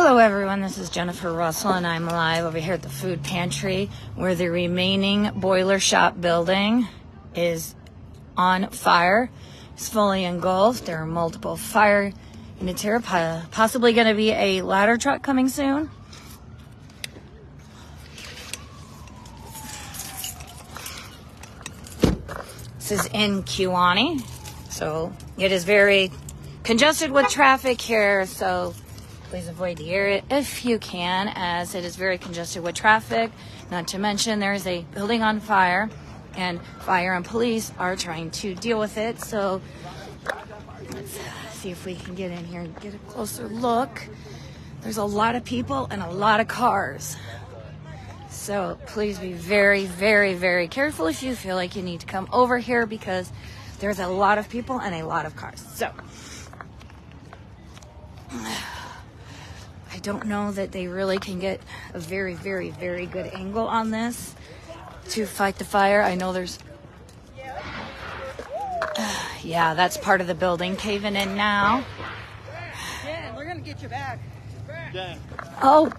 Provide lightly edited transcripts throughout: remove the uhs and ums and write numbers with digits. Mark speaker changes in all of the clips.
Speaker 1: Hello everyone, this is Jennifer Russell and I'm live over here at the food pantry where the remaining boiler shop building is on fire. It's fully engulfed. There are multiple fire units here, possibly going to be a ladder truck coming soon. This is in Kewanee, so it is very congested with traffic here, so please avoid the area if you can, as it is very congested with traffic. Not to mention there is a building on fire, and fire and police are trying to deal with it. So let's see if we can get in here and get a closer look. There's a lot of people and a lot of cars. So please be very, very, very careful if you feel like you need to come over here, because there's a lot of people and a lot of cars. So I don't know that they really can get a very, very, very good angle on this to fight the fire. I know there's, yeah, that's part of the building caving in now.
Speaker 2: Yeah, we're gonna get you back. Yeah.
Speaker 1: Oh.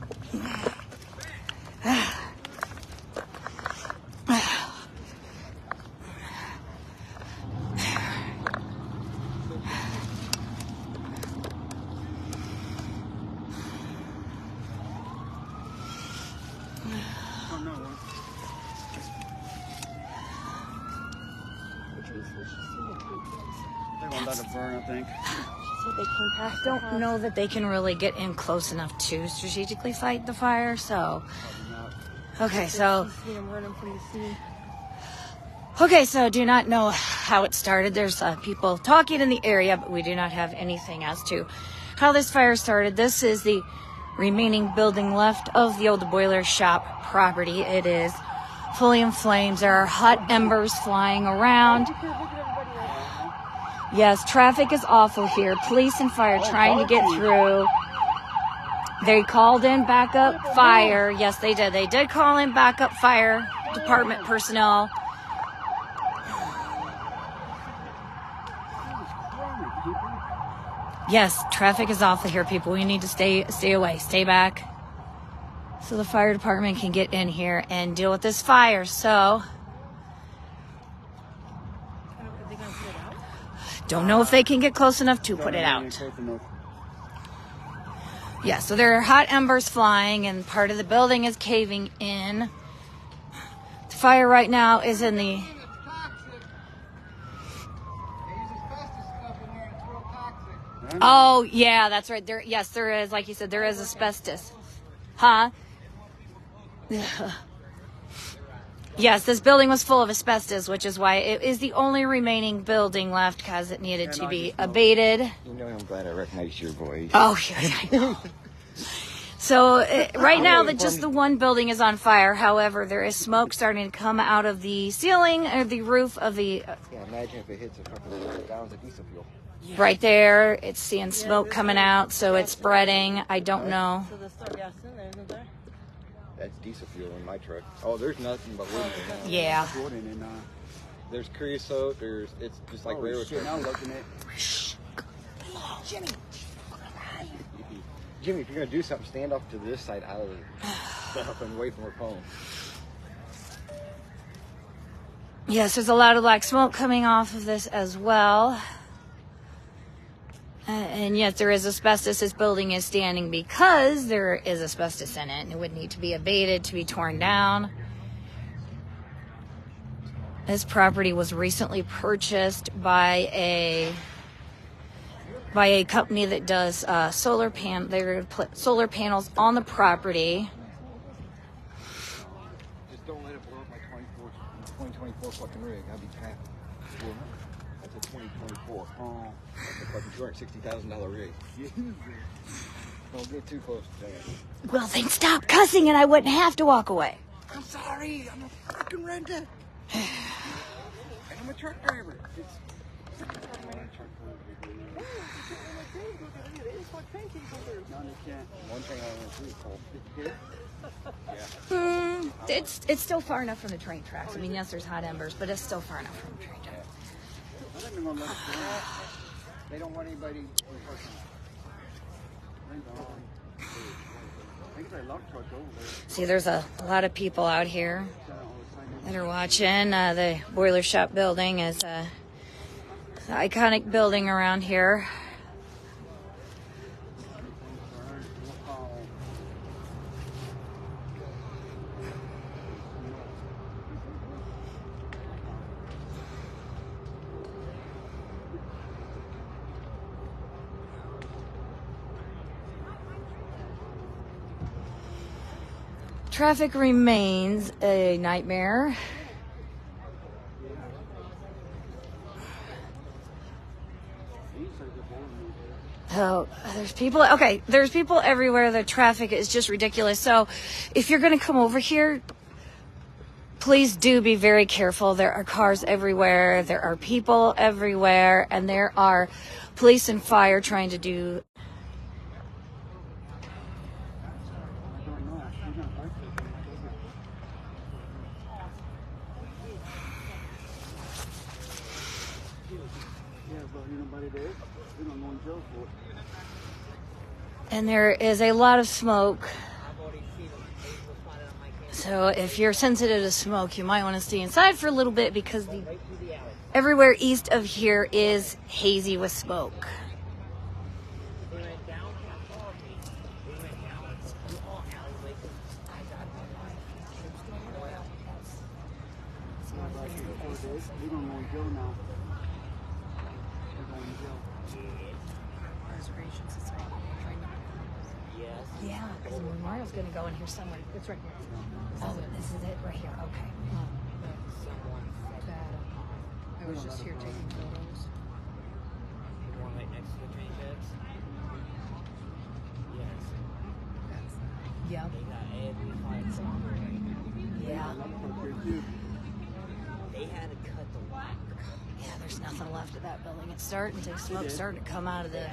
Speaker 2: They won't let it burn, I think.
Speaker 1: I don't know that they can really get in close enough to strategically fight the fire, so. Okay, so do not know how it started. There's people talking in the area, but we do not have anything as to how this fire started. This is the remaining building left of the old boiler shop property. It is fully in flames. There are hot embers flying around. Yes, traffic is awful here. Police and fire trying to get through. They called in backup fire. Yes, they did. They did call in backup fire department personnel. Yes, traffic is awful here, people. We need to stay away, stay back, so the fire department can get in here and deal with this fire. So, don't know if they can get close enough to put it out. Yeah, so there are hot embers flying and part of the building is caving in. The fire right now is in the... Oh, yeah, that's right. Yes, there is. Like you said, there is asbestos. Huh? Yes, this building was full of asbestos, which is why it is the only remaining building left, because it needed to be abated.
Speaker 3: You know, I'm glad I recognize your voice.
Speaker 1: Oh, yeah, I know. So right now, just the one building is on fire. However, there is smoke starting to come out of the ceiling or the roof of the...
Speaker 3: Yeah, imagine if it hits a couple of gallons of diesel fuel.
Speaker 1: Right there, it's seeing smoke coming out, so it's spreading. I don't know.
Speaker 2: So there's still gas in there, isn't there?
Speaker 3: That's diesel fuel in my truck. Oh, there's nothing but wood in there.
Speaker 1: Yeah.
Speaker 3: There's creosote. It's just like railroad.
Speaker 2: Now looking at
Speaker 3: Jimmy, if you're gonna do something, stand off to this side out of the stuff and away from her phone.
Speaker 1: Yes, there's a lot of black smoke coming off of this as well. And yet there is asbestos. This building is standing because there is asbestos in it, and it would need to be abated to be torn down. This property was recently purchased by a company that does solar panels on the property.
Speaker 3: Just don't let it blow up my 2024 fucking rig. I'll be trapped. That's a 2024. Oh, that's a fucking $260,000 rig. Don't get too close to that.
Speaker 1: Well, then stop cussing and I wouldn't have to walk away.
Speaker 3: I'm sorry. I'm a fucking renter. I'm a truck driver. One thing I want to do is cold.
Speaker 1: It's still far enough from the train tracks. I mean, yes, there's hot embers, but it's still far enough from the train tracks.
Speaker 3: They don't want anybody.
Speaker 1: See, there's a lot of people out here that are watching. The boiler shop building is an iconic building around here. Traffic remains a nightmare. Oh, there's people. Okay, there's people everywhere. The traffic is just ridiculous. So if you're going to come over here, please do be very careful. There are cars everywhere. There are people everywhere. And there are police and fire trying to do... And there is a lot of smoke. So if you're sensitive to smoke, you might want to stay inside for a little bit because everywhere east of here is hazy with smoke. Yeah, because Memorial's going to go in here somewhere. It's right here. Oh, this is it right here. Okay.
Speaker 2: I was just here taking photos.
Speaker 4: The one right next to the train tracks? Yes.
Speaker 1: Yep.
Speaker 4: They got every fight song.
Speaker 1: Yeah.
Speaker 4: They had to cut the wire.
Speaker 1: Yeah, there's nothing left of that building. It's starting to, smoke starting to come out of the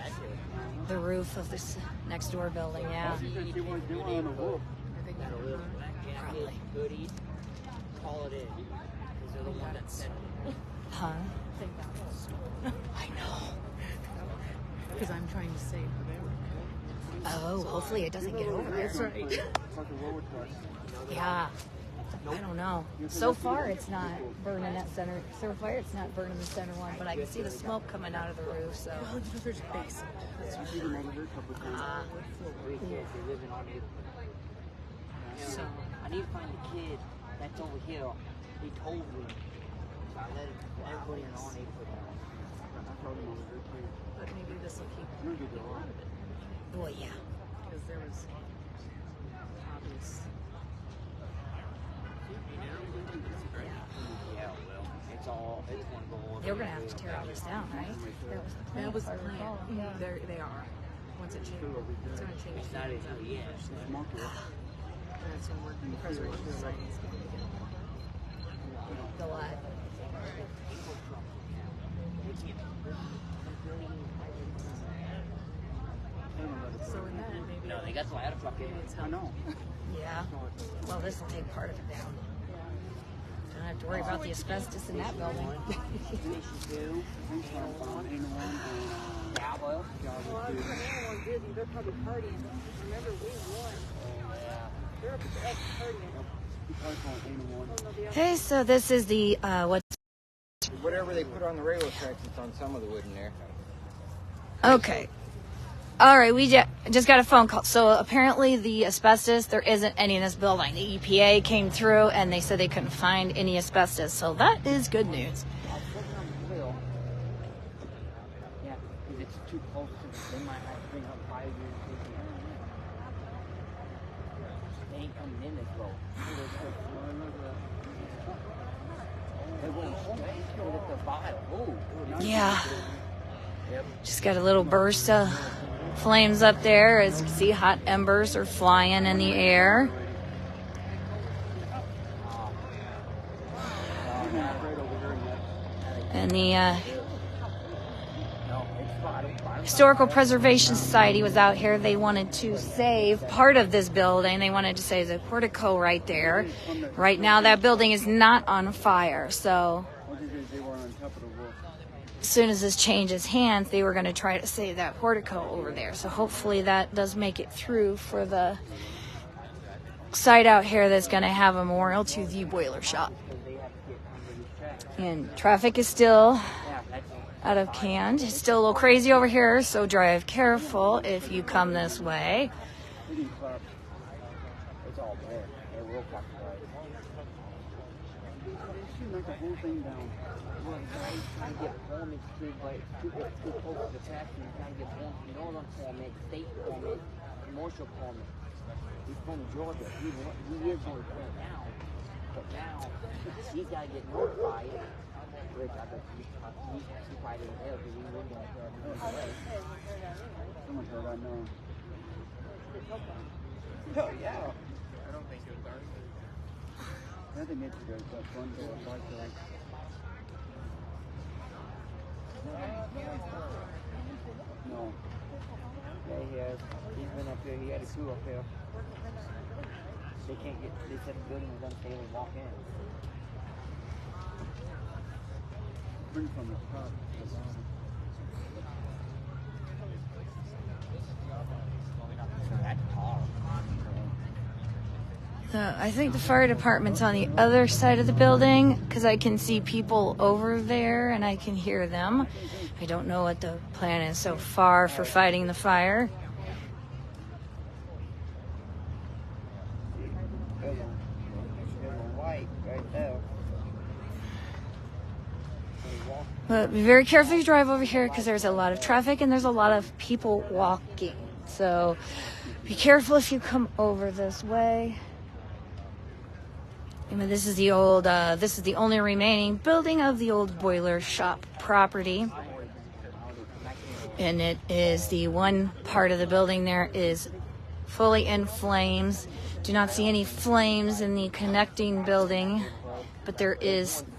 Speaker 1: roof of this next door building. Yeah.
Speaker 4: Got a little black jacket, hoodies, call it in. Because they're the one that sent it.
Speaker 1: Huh? I know.
Speaker 2: Because I'm trying to save the
Speaker 1: Oh, hopefully it doesn't get over there.
Speaker 2: That's right.
Speaker 1: Yeah. I don't know. So far, it's not burning that center. So far, it's not burning the center one, but I can see the smoke coming out of the roof. So.
Speaker 2: Oh, there's basement.
Speaker 4: So I need to find the kid that's over here. He told me. So I let everybody know on April.
Speaker 2: But maybe this will keep people out of it.
Speaker 1: Well, yeah.
Speaker 2: Because there was obvious.
Speaker 4: Yeah, well, it's one goal.
Speaker 1: They were going to have to tear all this down, right?
Speaker 2: That was the
Speaker 1: if I
Speaker 2: plan.
Speaker 1: recall. Yeah.
Speaker 2: They are. Once it changes, it's going to change.
Speaker 4: It's not even yet.
Speaker 2: That's when we're preservation society's going to get.
Speaker 1: The what?
Speaker 2: So in that, maybe
Speaker 4: No, they got the ladder truck in.
Speaker 2: it's helpful.
Speaker 1: Yeah. Well, this will take part of it down. Don't have to worry about the asbestos in that building.
Speaker 2: They're probably partying. Remember, we won. They're up partying.
Speaker 1: Okay, so this is the what's
Speaker 3: Whatever they put on the railroad tracks, it's on some of the wood in there.
Speaker 1: okay. All right, we just got a phone call. So apparently the asbestos, there isn't any in this building. The EPA came through and they said they couldn't find any asbestos. So that is good news.
Speaker 4: Yeah, if it's too close to they might have to bring up 5 years. They ain't coming in this road. They won't get the bottle. Oh,
Speaker 1: Yeah. Just got a little burst of flames up there. As you can see, hot embers are flying in the air. And the Historical Preservation Society was out here. They wanted to save part of this building. They wanted to save the portico right there. Right now, that building is not on fire. So as soon as this changes hands, they were going to try to save that portico over there. So hopefully that does make it through for the site out here that's going to have a memorial to the boiler shop. And traffic is still out of hand. It's still a little crazy over here, so drive careful if you come this way.
Speaker 3: It's all there. They're real fucking right. She knocked the whole thing down.
Speaker 4: Well, he's trying to get permits too, but too close to the factory. He's trying to get northern permit, state permit, commercial permit. He's from Georgia. He is going to turn down. But now, he's got to get notified. Which I bet he probably didn't have because he wouldn't have had
Speaker 3: Someone said I know. Oh, yeah.
Speaker 2: I don't think it was ours.
Speaker 3: I think it's good. That fun to like that. No.
Speaker 4: Yeah, he has. He's been up here. He had a crew up here. They can't get. They said the building was unstable to walk in.
Speaker 3: Bring from the top to the bottom.
Speaker 4: So that's tall.
Speaker 1: I think the fire department's on the other side of the building because I can see people over there and I can hear them. I don't know what the plan is so far for fighting the fire.
Speaker 4: There's a light right there.
Speaker 1: But be very careful if you drive over here because there's a lot of traffic and there's a lot of people walking. So be careful if you come over this way. I mean, this is the old, this is the only remaining building of the old boiler shop property. And it is the one part of the building there is fully in flames. Do not see any flames in the connecting building, but there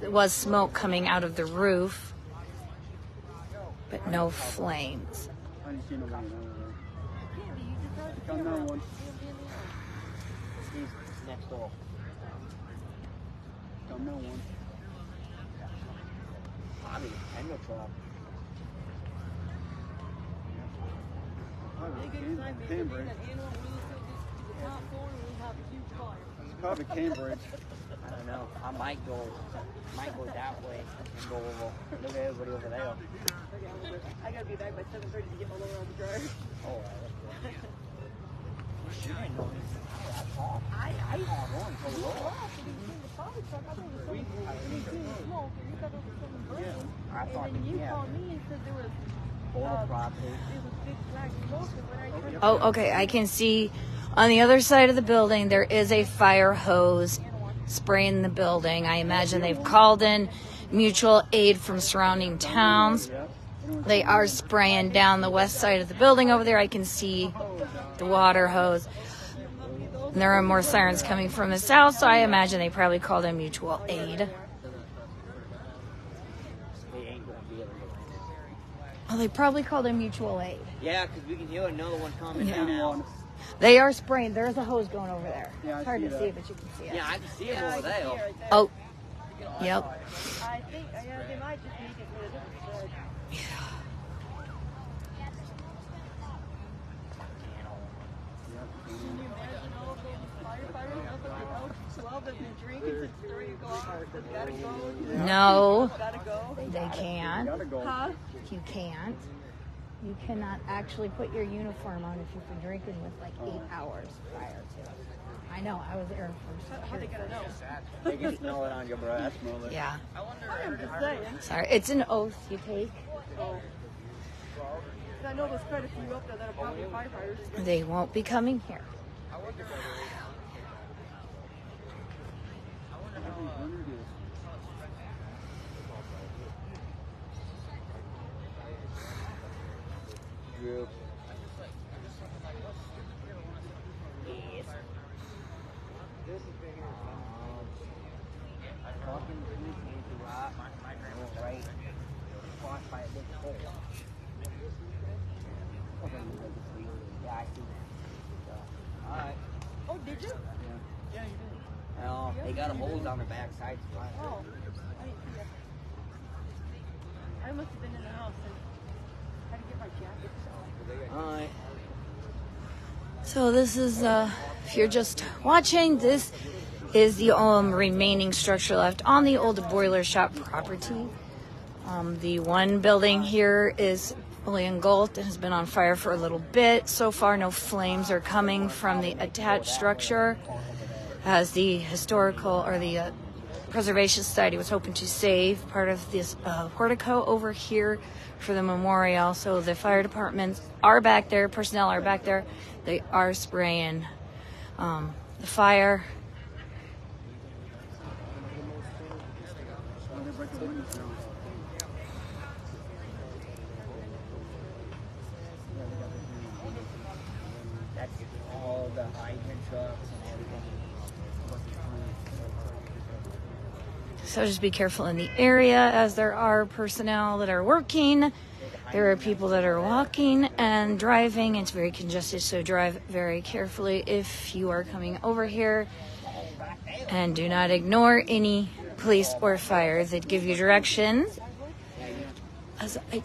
Speaker 1: was smoke coming out of the roof, but no flames.
Speaker 3: I didn't see nobody over there. Come that one.
Speaker 4: He's next door.
Speaker 3: Come that one.
Speaker 4: Bobby, I'm no trouble.
Speaker 3: Cambridge. It's probably Cambridge.
Speaker 4: I don't know. I might go that way and go over. Look at everybody over there.
Speaker 2: I gotta be back by 7:30 to get my lower on the drive.
Speaker 4: Oh, that's good. She didn't know this. I hung on so low. I thought
Speaker 2: You called me and said there was
Speaker 4: all property.
Speaker 2: big black smoke when I turned
Speaker 1: Oh, okay. I can see on the other side of the building there is a fire hose spraying the building. I imagine they've called in mutual aid from surrounding towns. They are spraying down the west side of the building over there. I can see the water hose. And there are more sirens coming from the south, so I imagine they probably called in mutual aid.
Speaker 4: They ain't gonna be able to.
Speaker 1: Well, they probably called in mutual aid.
Speaker 4: Yeah, because we can hear another one coming
Speaker 1: Yeah.
Speaker 4: down.
Speaker 1: They are spraying. There's a hose going over there.
Speaker 3: Yeah, I
Speaker 1: It's hard
Speaker 3: see
Speaker 1: to
Speaker 3: that.
Speaker 1: see, but you can see it.
Speaker 4: Yeah, I can see him over there.
Speaker 1: Oh, yep.
Speaker 2: I think they might just make it for a different side. Can you imagine all of those firefighters up at the house? 12 of them drinking since 3 o'clock. They gotta go.
Speaker 1: No,
Speaker 2: Gotta go.
Speaker 1: they can't.
Speaker 3: Gotta go.
Speaker 2: Huh?
Speaker 1: You can't. You cannot actually put your uniform on if you've been drinking with like 8 hours prior to. I know. I was there first.
Speaker 2: How they gotta know?
Speaker 4: They can smell it on your breath.
Speaker 1: Yeah.
Speaker 2: I'm just saying.
Speaker 1: Sorry. It's an oath you take.
Speaker 2: Oh. I know there's quite a few up there that are probably firefighters.
Speaker 1: They won't be coming here.
Speaker 4: Group. Talking to me, right? Crossed by a big hole. Yeah, I see. Alright.
Speaker 2: Oh, did you? Yeah, you did.
Speaker 4: Well, they got a hole down the back side.
Speaker 2: Oh, I didn't see that. I must have been in the house and had to get my jacket.
Speaker 4: Alright.
Speaker 1: So this is, if you're just watching, this is the remaining structure left on the old boiler shop property. The one building here is fully engulfed and has been on fire for a little bit. So far, no flames are coming from the attached structure, as the historical or the Preservation Society was hoping to save part of this portico over here for the memorial. So the fire departments are back there, personnel are back there. They are spraying the fire.
Speaker 4: That's all the hydrant trucks and everything.
Speaker 1: So just be careful in the area, as there are personnel that are working. There are people that are walking and driving. It's very congested, so drive very carefully if you are coming over here. And do not ignore any police or fire that give you directions. As I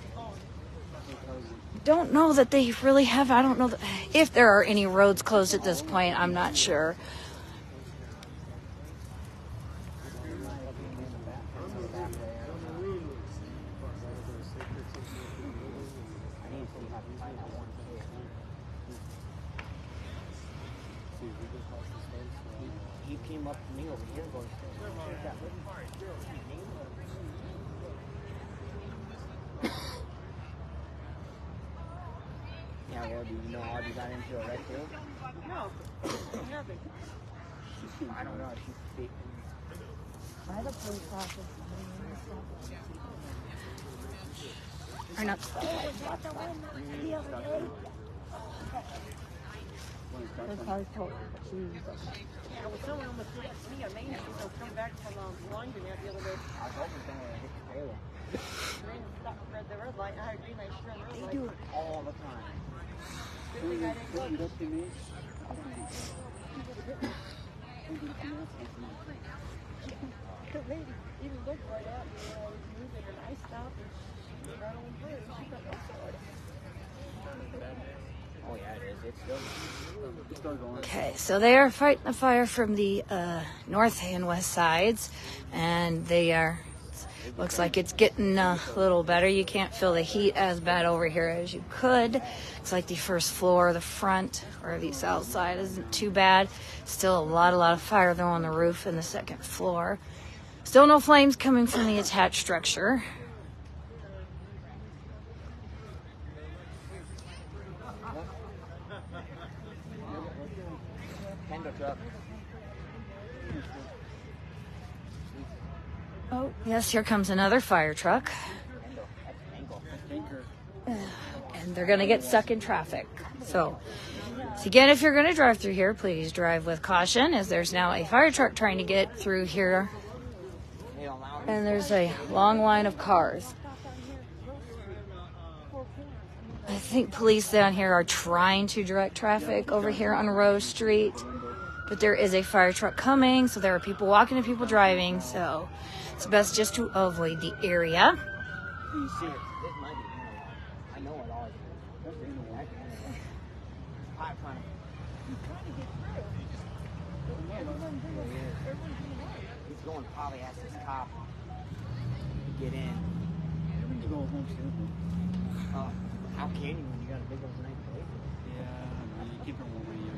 Speaker 1: don't know that they really have, I don't know if there are any roads closed at this point. I'm not sure.
Speaker 4: He came up to me over here going, yeah, well, do you know how you got into a wreck too?
Speaker 2: No, I haven't.
Speaker 4: I don't know. She's speaking.
Speaker 1: By the police office. Or not.
Speaker 2: The other day.
Speaker 1: The car's told.
Speaker 2: Yeah, well, someone almost hit me on Main Street. I was coming back from laundromat the other day.
Speaker 4: I was hoping someone would hit the trailer.
Speaker 2: Ran stopped at the red light. I had green light. She ran the red
Speaker 4: They
Speaker 2: light.
Speaker 4: do it all the time.
Speaker 2: Good thing I didn't look. The lady even looked right at me when I was moving, and I stopped and she ran on through. She got no sword.
Speaker 4: Oh yeah, it is. It's still going.
Speaker 1: Okay, so they are fighting the fire from the north and west sides, and they are, looks like it's getting a little better. You can't feel the heat as bad over here as you could. It's like the first floor, the front, or the south side isn't too bad. Still a lot of fire though on the roof and the second floor. Still no flames coming from the attached structure.
Speaker 4: Truck.
Speaker 1: Oh, yes, here comes another fire truck. And they're going to get stuck in traffic. So again, if you're going to drive through here, please drive with caution, as there's now a fire truck trying to get through here. And there's a long line of cars. I think police down here are trying to direct traffic over here on Rose Street. But there is a fire truck coming, so there are people walking and people driving, so it's best just to avoid the area.
Speaker 4: You see it. This might be I know it always is. Pipe running. He's going probably ask this cop to get in. How can you when you got a big old night plate?
Speaker 3: Yeah, you keep it warm when you're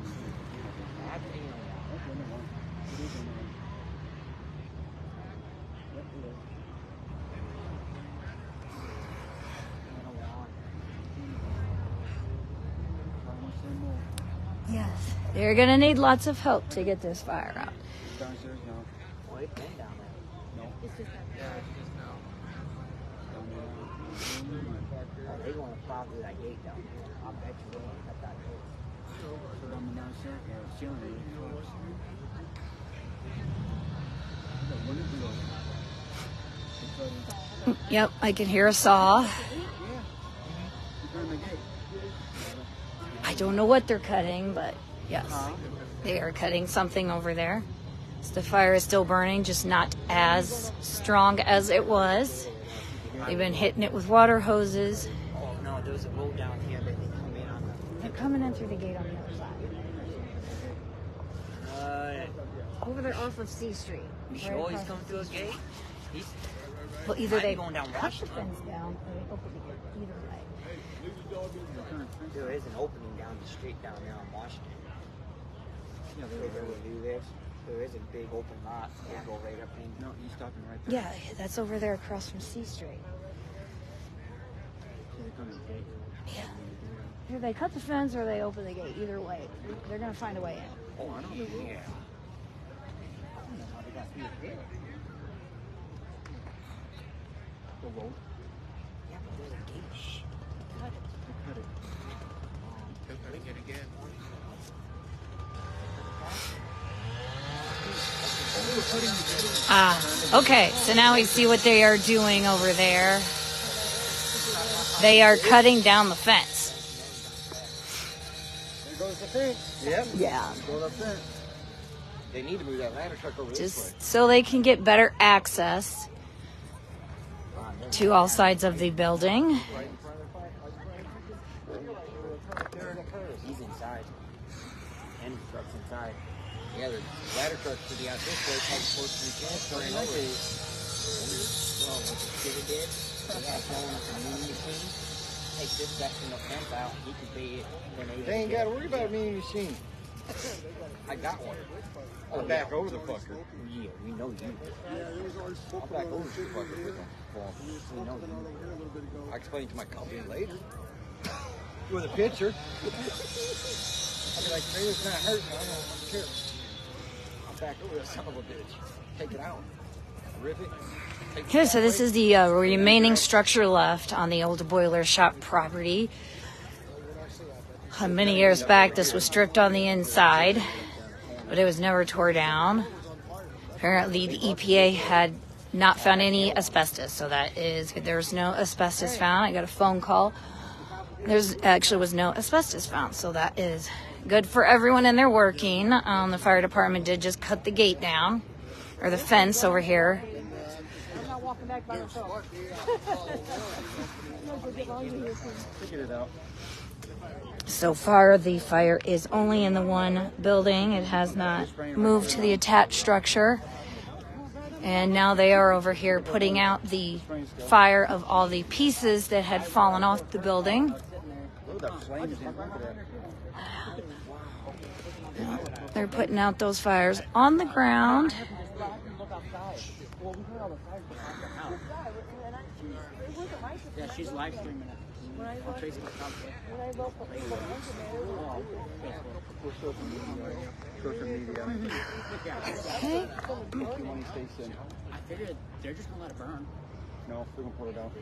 Speaker 1: Yes, they're going to need lots of help to get this fire out.
Speaker 3: downstairs now.
Speaker 4: Well, it's been down there.
Speaker 3: No.
Speaker 2: It's just not
Speaker 3: Yeah, it's just now.
Speaker 4: Oh, they want to plow through that gate down there. I bet you will. Cut that gate.
Speaker 3: So down downstairs, ceiling.
Speaker 1: Yep, I can hear a saw. I don't know what they're cutting, but yes, they are cutting something over there. So the fire is still burning, just not as strong as it was. They've been hitting it with water hoses.
Speaker 4: Oh no, there's a road down here that they come in on.
Speaker 1: They're coming in through the gate on the other side. Over there off of C Street.
Speaker 4: You sure he's coming through a gate? He's
Speaker 1: Well, either they
Speaker 4: going down
Speaker 1: cut the
Speaker 4: Washington.
Speaker 1: fence down or they open the gate. Either way.
Speaker 4: There is an opening down the street down there on Washington. You know, where you live, there is a big open lot. They go right up in.
Speaker 3: No, he's stopping right there.
Speaker 1: Yeah, that's over there across from C Street. Yeah. Either they cut the fence or they open the gate. Either way, they're gonna find a way in.
Speaker 4: Oh, I know. Yeah.
Speaker 3: The road.
Speaker 4: Yeah, but there's a gate. Shh. Cut it.
Speaker 3: Cut it.
Speaker 5: They're cutting it again.
Speaker 1: Okay, so now we see what they are doing over there. They are cutting down the fence.
Speaker 3: There goes the fence. Yep.
Speaker 1: Yeah.
Speaker 3: Go the fence. They need to move that ladder truck over this way.
Speaker 1: Just so they can get better access to all sides of the building.
Speaker 3: Right in front of the fire. There it occurs.
Speaker 4: He's inside. And the truck's inside.
Speaker 3: Yeah, the ladder truck should be out this way, probably supposed to be transferring over.
Speaker 4: Well, what the kid did, he had someone with a mini machine. Take this section of fence out, he could be it.
Speaker 3: They ain't got to worry about a mini machine. I got one. I'll back over the fucker.
Speaker 4: Yeah, we know you.
Speaker 3: I'll back over the fucker with them.
Speaker 4: We know you.
Speaker 3: I'll explain to my company later. With a picture. I'll be like, trailer's not hurting. I don't care. I'll back over that son of a bitch. Take it out. Rip it.
Speaker 1: Okay, so this is the remaining structure left on the old boiler shop property. Many years back, this was stripped on the inside, but it was never tore down. Apparently, the EPA had not found any asbestos, so that is good. There was no asbestos found. I got a phone call. There's actually was no asbestos found, so that is good for everyone in there working. The fire department did just cut the gate down, or the fence over here.
Speaker 2: I'm not walking back by myself.
Speaker 3: Figure it out.
Speaker 1: So far, the fire is only in the one building. It has not moved to the attached structure. And now they are over here putting out the fire of all the pieces that had fallen off the building.
Speaker 3: Look at that flames in. Look at that.
Speaker 1: They're putting out those fires on the ground.
Speaker 4: Yeah, she's live streaming it. On Facebook.
Speaker 3: Social media.
Speaker 1: Okay.
Speaker 3: Kewanee Station.
Speaker 4: I figured they're just gonna let it burn.
Speaker 3: No, we're gonna pull it out.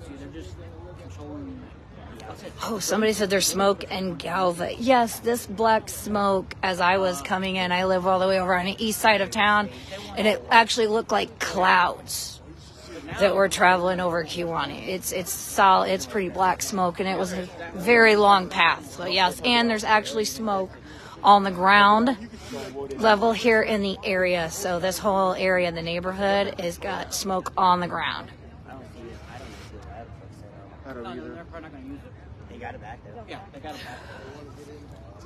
Speaker 4: See, they're just controlling.
Speaker 1: Oh, somebody said there's smoke and galva. Yes, this black smoke, as I was coming in, I live all the way over on the east side of town, and it actually looked like clouds that were traveling over Kewanee. It's solid, it's pretty black smoke, and it was a very long path. So yes, and there's actually smoke on the ground level here in the area. So this whole area in the neighborhood has got smoke on the ground.
Speaker 4: I don't see it. I don't see the ladder truck set up.
Speaker 3: I don't
Speaker 4: No,
Speaker 3: either.
Speaker 4: they're probably not gonna use it. They got it back there. Yeah, they got it back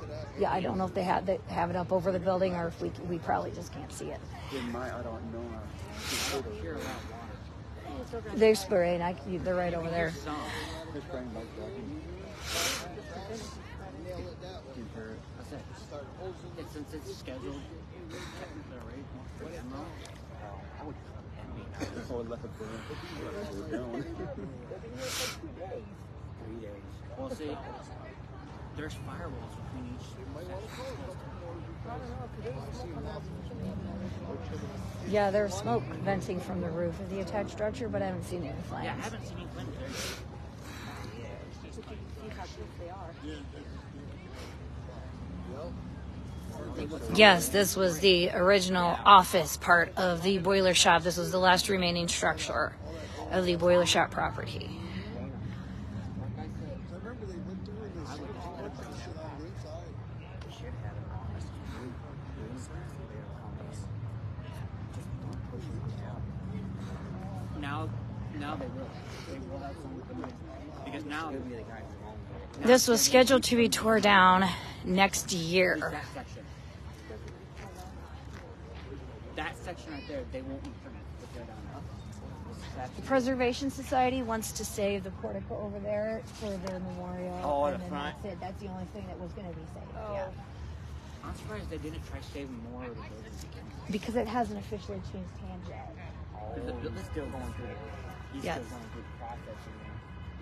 Speaker 4: there.
Speaker 1: Yeah, I don't know if they have it up over the building or if we probably just can't see it.
Speaker 3: In my, I don't know.
Speaker 4: Here around water.
Speaker 1: They're spraying. They're right over there.
Speaker 3: They're spraying like that.
Speaker 4: What's that? Since it's scheduled, they're ready for demo. I would.
Speaker 3: Oh, it left it burn. It down.
Speaker 4: 3 days. Well, see, there's firewalls between each.
Speaker 1: Yeah, there's smoke venting from the roof of the attached structure, but I haven't seen any flames.
Speaker 4: Yeah, I haven't seen any flames there.
Speaker 1: Yes, this was the original office part of the boiler shop. This was the last remaining structure of the boiler shop property.
Speaker 4: Now they will. They will have someone come in. Because now it'll be the guys who own it.
Speaker 1: This was scheduled to be tore down next year.
Speaker 4: That section. That section right there, they won't be finished. But they're down there.
Speaker 1: The Preservation Society wants to save the portico over there for their memorial.
Speaker 4: Oh,
Speaker 1: and
Speaker 4: the
Speaker 1: then
Speaker 4: front?
Speaker 1: that's it. That's the only thing that was going to be saved.
Speaker 2: Oh.
Speaker 1: Yeah.
Speaker 4: I'm surprised they didn't try saving more of the buildings.
Speaker 1: Because it hasn't officially changed hands yet.
Speaker 4: It's still going through it. He's
Speaker 1: Yes.
Speaker 4: still going through the process.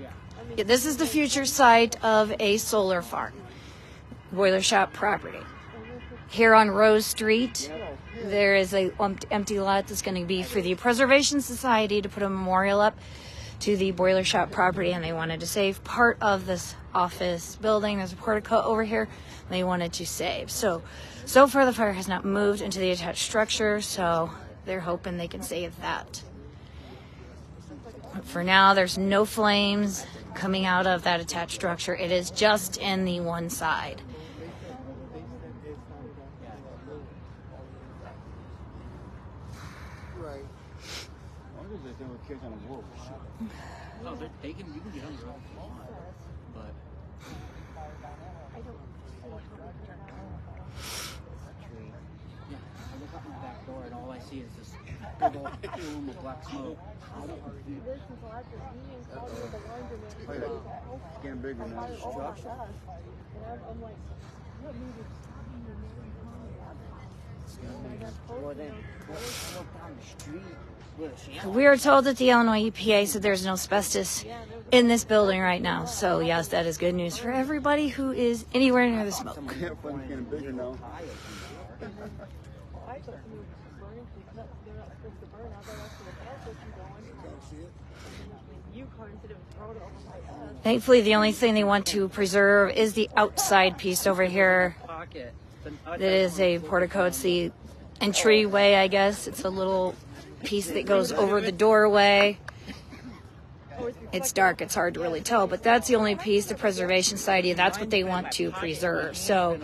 Speaker 4: Yeah.
Speaker 1: Yeah, this is the future site of a solar farm, boiler shop property. Here on Rose Street, there is a empty lot that's going to be for the Preservation Society to put a memorial up to the boiler shop property, and they wanted to save part of this office building. There's a portico over here they wanted to save. So far the fire has not moved into the attached structure, so they're hoping they can save that. But for now, there's no flames coming out of that attached structure. It is just in the one side.
Speaker 3: Right. Why was it there were kids on a wall?
Speaker 4: No, you can get them if you want. But yeah, I look out my back door and all I see is this big old plume of black smoke.
Speaker 2: This is lots of meetings, all over the laundromat.
Speaker 3: Oh, yeah. It's getting bigger now.
Speaker 2: Oh my gosh. And I'm like, what meeting?
Speaker 4: Well, then, look down the street.
Speaker 1: We are told that the Illinois EPA said there's no asbestos in this building right now. So yes, that is good news for everybody who is anywhere near the smoke.
Speaker 3: Yeah, it's getting bigger now.
Speaker 2: I thought they were burning because they're not supposed to burn. I thought that's the fire station going. You instead of throwing it over my head.
Speaker 1: Thankfully, the only thing they want to preserve is the outside piece over here. That is a portico. It's the entryway, I guess. It's a little piece that goes over the doorway. It's dark, it's hard to really tell, but that's the only piece, the Preservation Society, that's what they want to preserve. So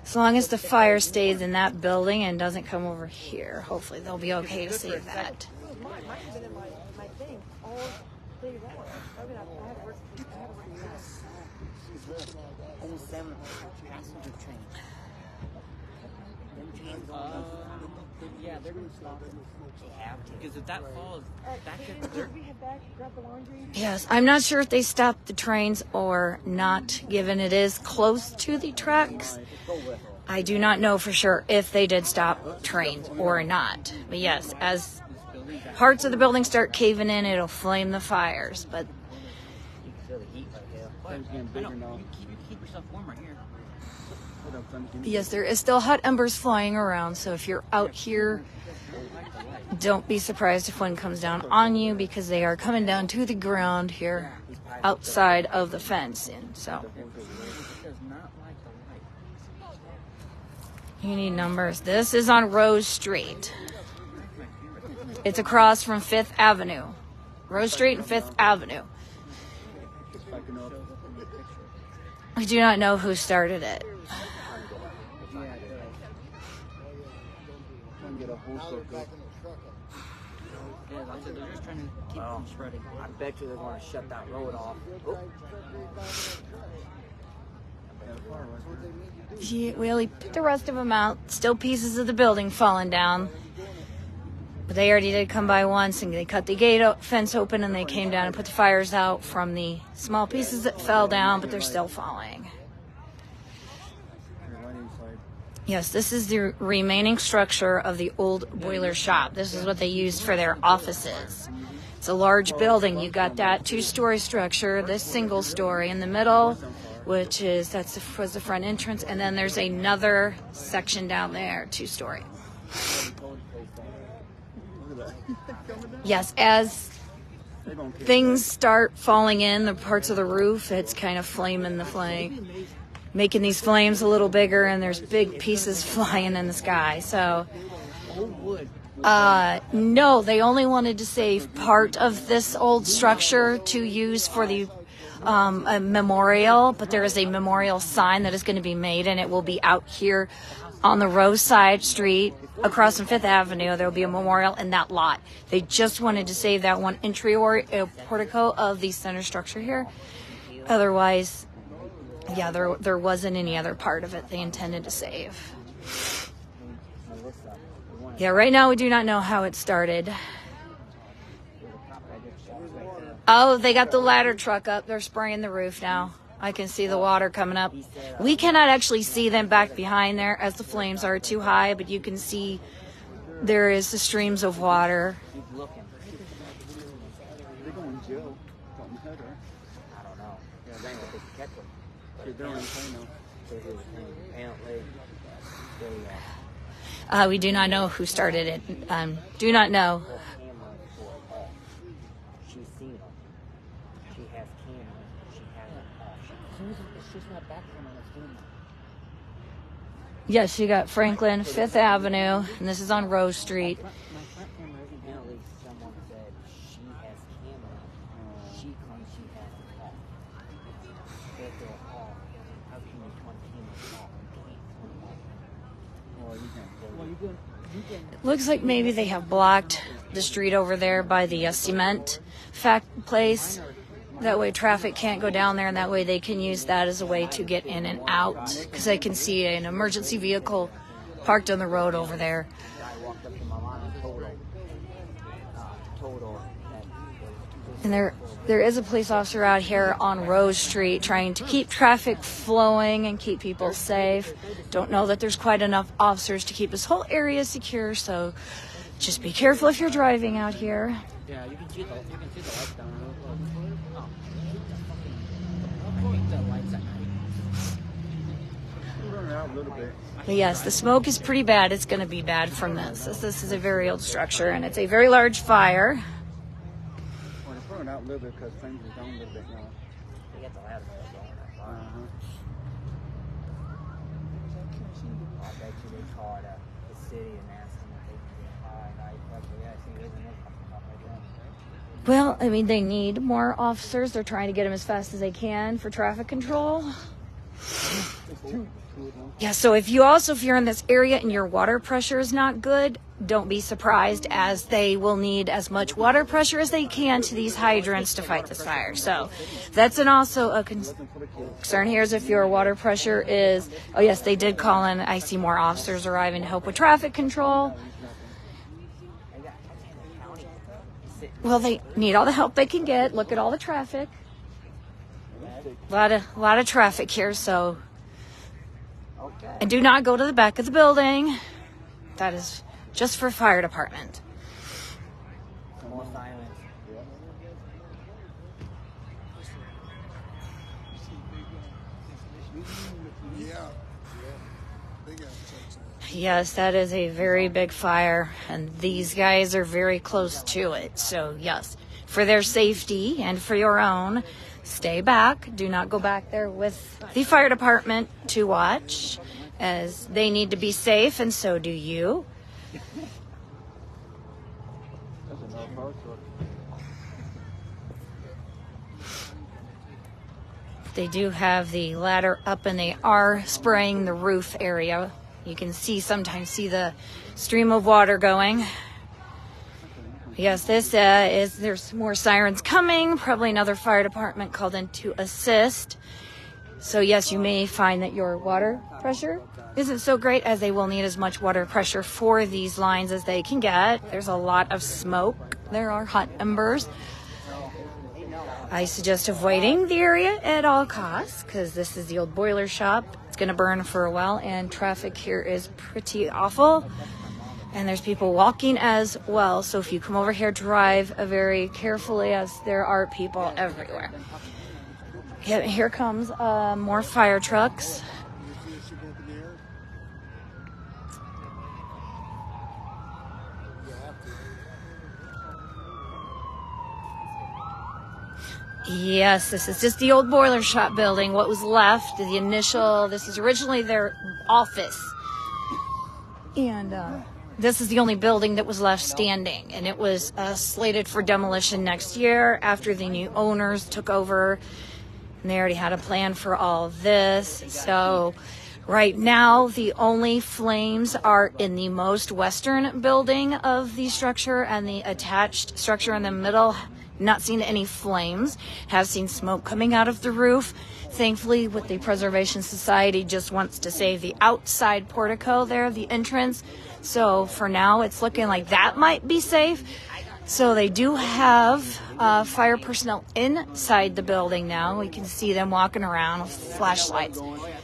Speaker 1: as long as the fire stays in that building and doesn't come over here, hopefully they'll be okay to save that.
Speaker 2: Mine have been in my thing all day long. I mean, I have worked.
Speaker 4: Almost 7 passenger train. Them trains yeah, they're going to stop it. They have to. Because if that falls, that could...
Speaker 2: We head back, grab the laundry.
Speaker 1: Yes, I'm not sure if they stopped the trains or not, given it is close to the tracks. I do not know for sure if they did stop trains or not. But yes, as parts of the building start caving in, it'll flame the fires. But
Speaker 4: You can feel the heat right here.
Speaker 3: It's getting
Speaker 4: I know,
Speaker 3: bigger now.
Speaker 4: you keep yourself warm right here.
Speaker 1: yes, there is still hot embers flying around. So if you're out here, don't be surprised if one comes down on you, because they are coming down to the ground here outside of the fence. And so
Speaker 4: It does not like the light.
Speaker 1: you need numbers. This is on Rose Street. It's across from 5th Avenue. Rose Street and 5th Avenue. We do not know who started it.
Speaker 4: Yeah, like I said, they're just trying to keep from spreading. I bet you they're going to shut that road off.
Speaker 1: Yeah, we only put the rest of them out. Still pieces of the building falling down. But they already did come by once, and they cut the fence open, and they came down and put the fires out from the small pieces that fell down, but they're still falling. Yes, this is the remaining structure of the old boiler shop. This is what they used for their offices. It's a large building. You got that 2-story structure, this single story in the middle, which is, was the front entrance, and then there's another section down there, 2-story. Yes, as things start falling in, the parts of the roof, it's kind of flaming the flame, making these flames a little bigger, and there's big pieces flying in the sky. So, no, they only wanted to save part of this old structure to use for the a memorial, but there is a memorial sign that is going to be made, and it will be out here on the roadside street across from Fifth Avenue. There will be a memorial in that lot. They just wanted to save that one entry or portico of the center structure here. Otherwise, yeah, there wasn't any other part of it they intended to save. Yeah, right now we do not know how it started. Oh, they got the ladder truck up. They're spraying the roof now. I can see the water coming up. We cannot actually see them back behind there as the flames are too high, but you can see there is the streams of water.
Speaker 3: They're going to jail.
Speaker 4: I don't know. Yeah, they know they can catch them.
Speaker 3: They're in Plano.
Speaker 4: Apparently,
Speaker 1: We do not know who started it. Do not know.
Speaker 4: she's seen them. She has cameras. She has them all. It's just not back camera that's doing that.
Speaker 1: Yes, you got Franklin, Fifth Avenue, and this is on Rose Street.
Speaker 4: My front camera isn't apparently someone said she has cameras. She claims she has them all. That they're all. How can you 20 cameras all? You can't. Well, you can.
Speaker 1: Looks like maybe they have blocked the street over there by the cement place. That way traffic can't go down there, and that way they can use that as a way to get in and out. Because I can see an emergency vehicle parked on the road over there.
Speaker 4: I walked up to my mom and told her that
Speaker 1: And there is a police officer out here on Rose Street trying to keep traffic flowing and keep people safe. Don't know that there's quite enough officers to keep this whole area secure, so just be careful if you're driving out here.
Speaker 4: yeah, you can see the lights down there. Oh, I hate the lights at night.
Speaker 3: We're running out a little bit.
Speaker 1: But yes, the smoke is pretty bad. It's going to be bad from this. This is a very old structure, and it's a very large fire.
Speaker 3: Well, it's running out a little bit because things are down a little bit now.
Speaker 4: They got the ladder going that far. I bet you they called the city and asked them if they can get high. Yeah, see, there's another stuff like that.
Speaker 1: Well, I mean, they need more officers. They're trying to get them as fast as they can for traffic control. Yeah, so if you're in this area and your water pressure is not good, don't be surprised, as they will need as much water pressure as they can to these hydrants to fight this fire. So that's also a concern here, is if your water pressure is, oh yes, they did call in. I see more officers arriving to help with traffic control. Well, they need all the help they can get. Look at all the traffic. A lot of traffic here, so. And do not go to the back of the building. That is just for fire department.
Speaker 4: More silence.
Speaker 1: Yes, that is a very big fire, and these guys are very close to it. So yes, for their safety and for your own, stay back. Do not go back there with the fire department to watch, as they need to be safe, and so do you. They do have the ladder up, and they are spraying the roof area. You can sometimes see the stream of water going. Yes, there's more sirens coming. Probably another fire department called in to assist. So yes, you may find that your water pressure isn't so great, as they will need as much water pressure for these lines as they can get. There's a lot of smoke. There are hot embers. I suggest avoiding the area at all costs, because this is the old boiler shop. It's going to burn for a while, and traffic here is pretty awful. And there's people walking as well. So if you come over here, drive very carefully, as there are people everywhere. Here comes more fire trucks. Yes, this is just the old boiler shop building. What was left, this is originally their office. And this is the only building that was left standing. And it was slated for demolition next year after the new owners took over. And they already had a plan for all of this. So Right now, the only flames are in the most western building of the structure, and the attached structure in the middle. Not seen any flames. Have seen smoke coming out of the roof. Thankfully, with the Preservation Society, just wants to save the outside portico there, the entrance. So for now, it's looking like that might be safe. So they do have fire personnel inside the building now. We can see them walking around with flashlights.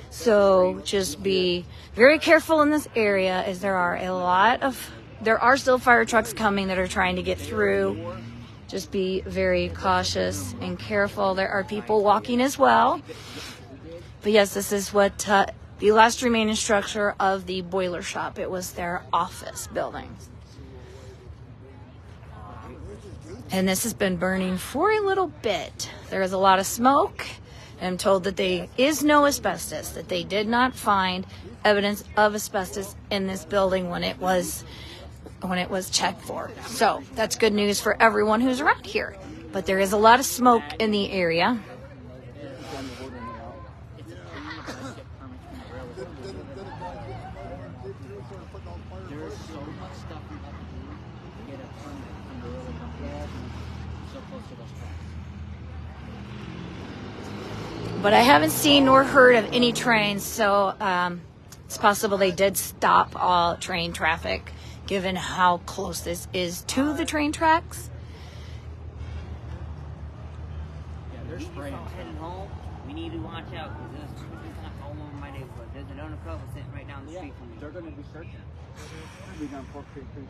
Speaker 1: So just be very careful in this area, as there are still fire trucks coming that are trying to get through. Just be very cautious and careful. There are people walking as well. But yes, this is what the last remaining structure of the boiler shop. It was their office building. And this has been burning for a little bit. There is a lot of smoke. I'm told that there is no asbestos, that they did not find evidence of asbestos in this building when it was checked for. So that's good news for everyone who's around here. But there is a lot of smoke in the area. But I haven't seen nor heard of any trains, so it's possible they did stop all train traffic, given how close this is to the train tracks.
Speaker 4: Yeah, they're spraying. Heading home, we need to watch out, because this is not all over my neighborhood. There's an undercover sitting right down the street from me.
Speaker 3: They're going to be searching. We're going to pork pretty soon.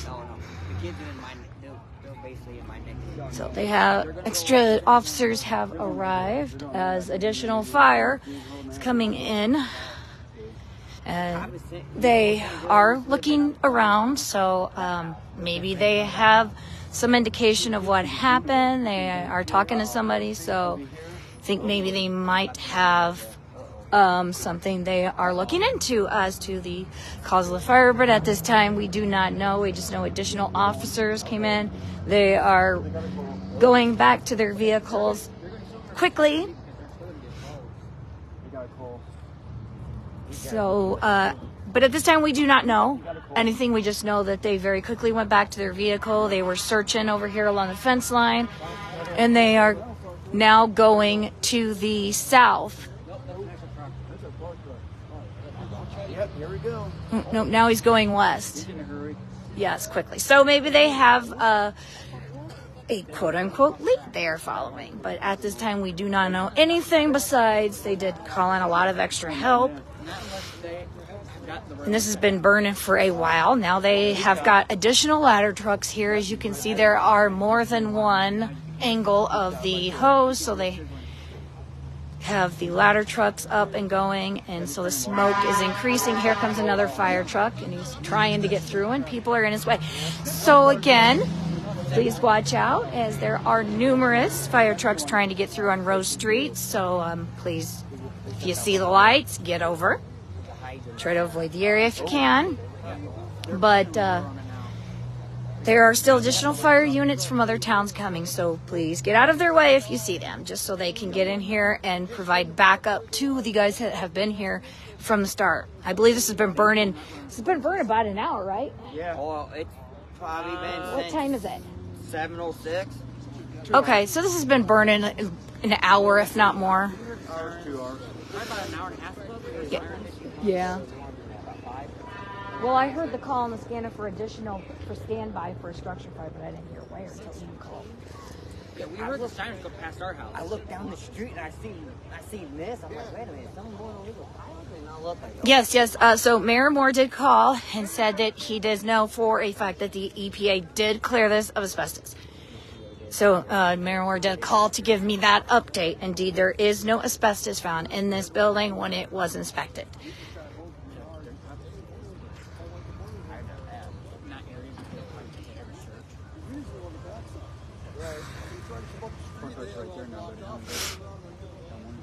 Speaker 4: No. The kids are in my they're basically in my neighborhood.
Speaker 1: So they have extra officers have arrived as additional fire is coming in. And they are looking around, so maybe they have some indication of what happened. They are talking to somebody, so I think maybe they might have something they are looking into as to the cause of the fire. But at this time, we do not know. We just know additional officers came in. They are going back to their vehicles quickly. So, but at this time, we do not know anything. We just know that they very quickly went back to their vehicle. They were searching over here along the fence line, and they are now going to the south.
Speaker 3: Yep, here we go.
Speaker 1: No, now he's going west.
Speaker 3: In a hurry.
Speaker 1: Yes, quickly. So maybe they have a quote-unquote lead they are following. But at this time, we do not know anything besides they did call in a lot of extra help. And this has been burning for a while. Now they have got additional ladder trucks here. As you can see, there are more than one angle of the hose. So they have the ladder trucks up and going, and so the smoke is increasing. Here comes another fire truck, and he's trying to get through, and people are in his way. So again, please watch out, as there are numerous fire trucks trying to get through on Rose Street. So please, if you see the lights, get over. Try to avoid the area if you can. But there are still additional fire units from other towns coming, so please get out of their way if you see them, just so they can get in here and provide backup to the guys that have been here from the start. I believe this has been burning about an hour, right?
Speaker 4: Yeah. Well, it's probably been
Speaker 1: What time is it?
Speaker 4: 7:06.
Speaker 1: Okay, so this has been burning an hour, if not more.
Speaker 3: 2 hours.
Speaker 4: About an hour and a half ago.
Speaker 1: Yeah. Well, I heard the call on the scanner for standby for a structure fire, but I didn't hear where until you called.
Speaker 4: Yeah, we heard the sirens go past our house.
Speaker 6: I looked down the street and I seen this. I'm like, wait a minute, someone going illegal pilots? And I look like,
Speaker 1: Yes. So Mayor Moore did call and said that he does know for a fact that the EPA did clear this of asbestos. So Mayor Moore did call to give me that update. Indeed, there is no asbestos found in this building when it was inspected.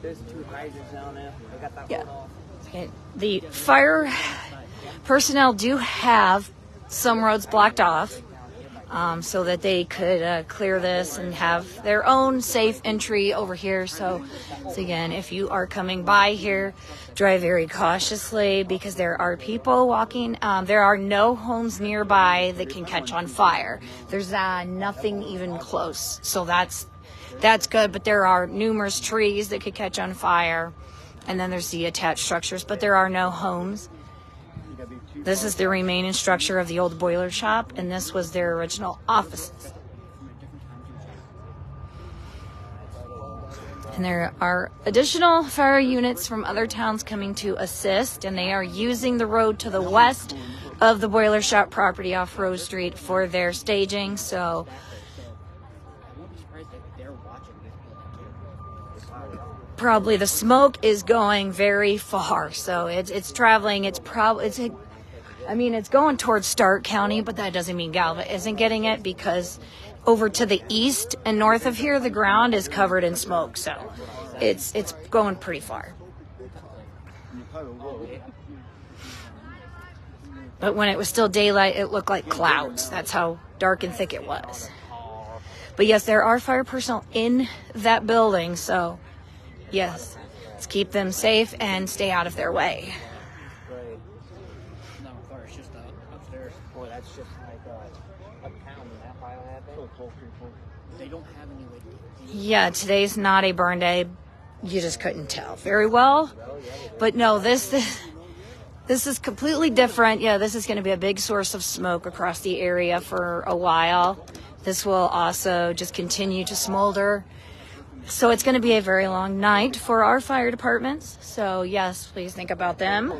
Speaker 6: there's 2 hydrants down there. They got that
Speaker 1: Yeah.
Speaker 6: one off.
Speaker 1: Okay. The fire personnel do have some roads blocked off. so that they could clear this and have their own safe entry over here. So again, if you are coming by here, drive very cautiously because there are people walking. There are no homes nearby that can catch on fire. There's nothing even close. So that's good, but there are numerous trees that could catch on fire. And then there's the attached structures, but there are no homes. This is the remaining structure of the old boiler shop, and this was their original offices. And there are additional fire units from other towns coming to assist, and they are using the road to the west of the boiler shop property off Rose Street for their staging. So probably the smoke is going very far. So it's traveling. It's going towards Stark County, but that doesn't mean Galva isn't getting it, because over to the east and north of here, the ground is covered in smoke. So it's going pretty far. But when it was still daylight, it looked like clouds. That's how dark and thick it was. But yes, there are fire personnel in that building. So yes, let's keep them safe and stay out of their way.
Speaker 4: That's just like uptown when that fire happened. They don't have any way to...
Speaker 1: Yeah, today's not a burn day. You just couldn't tell very well. But no, this is completely different. Yeah, this is going to be a big source of smoke across the area for a while. This will also just continue to smolder. So it's going to be a very long night for our fire departments. So yes, please think about them.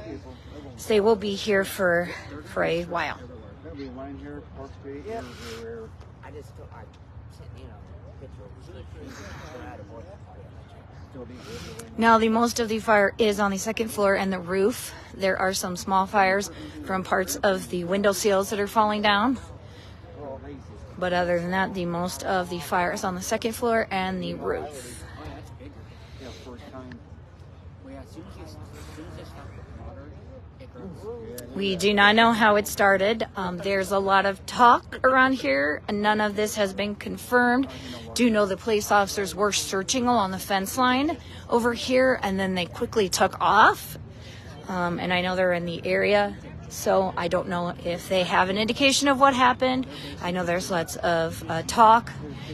Speaker 1: They will be here for a while.
Speaker 4: Yep. I sent, a picture of
Speaker 1: Now, the most of the fire is on the second floor and the roof. There are some small fires from parts of the window sills that are falling down. But other than that, the most of the fire is on the second floor and the roof. We do not know how it started. There's a lot of talk around here, and none of this has been confirmed. Do know the police officers were searching along the fence line over here, and then they quickly took off. And I know they're in the area, so I don't know if they have an indication of what happened. I know there's lots of talk.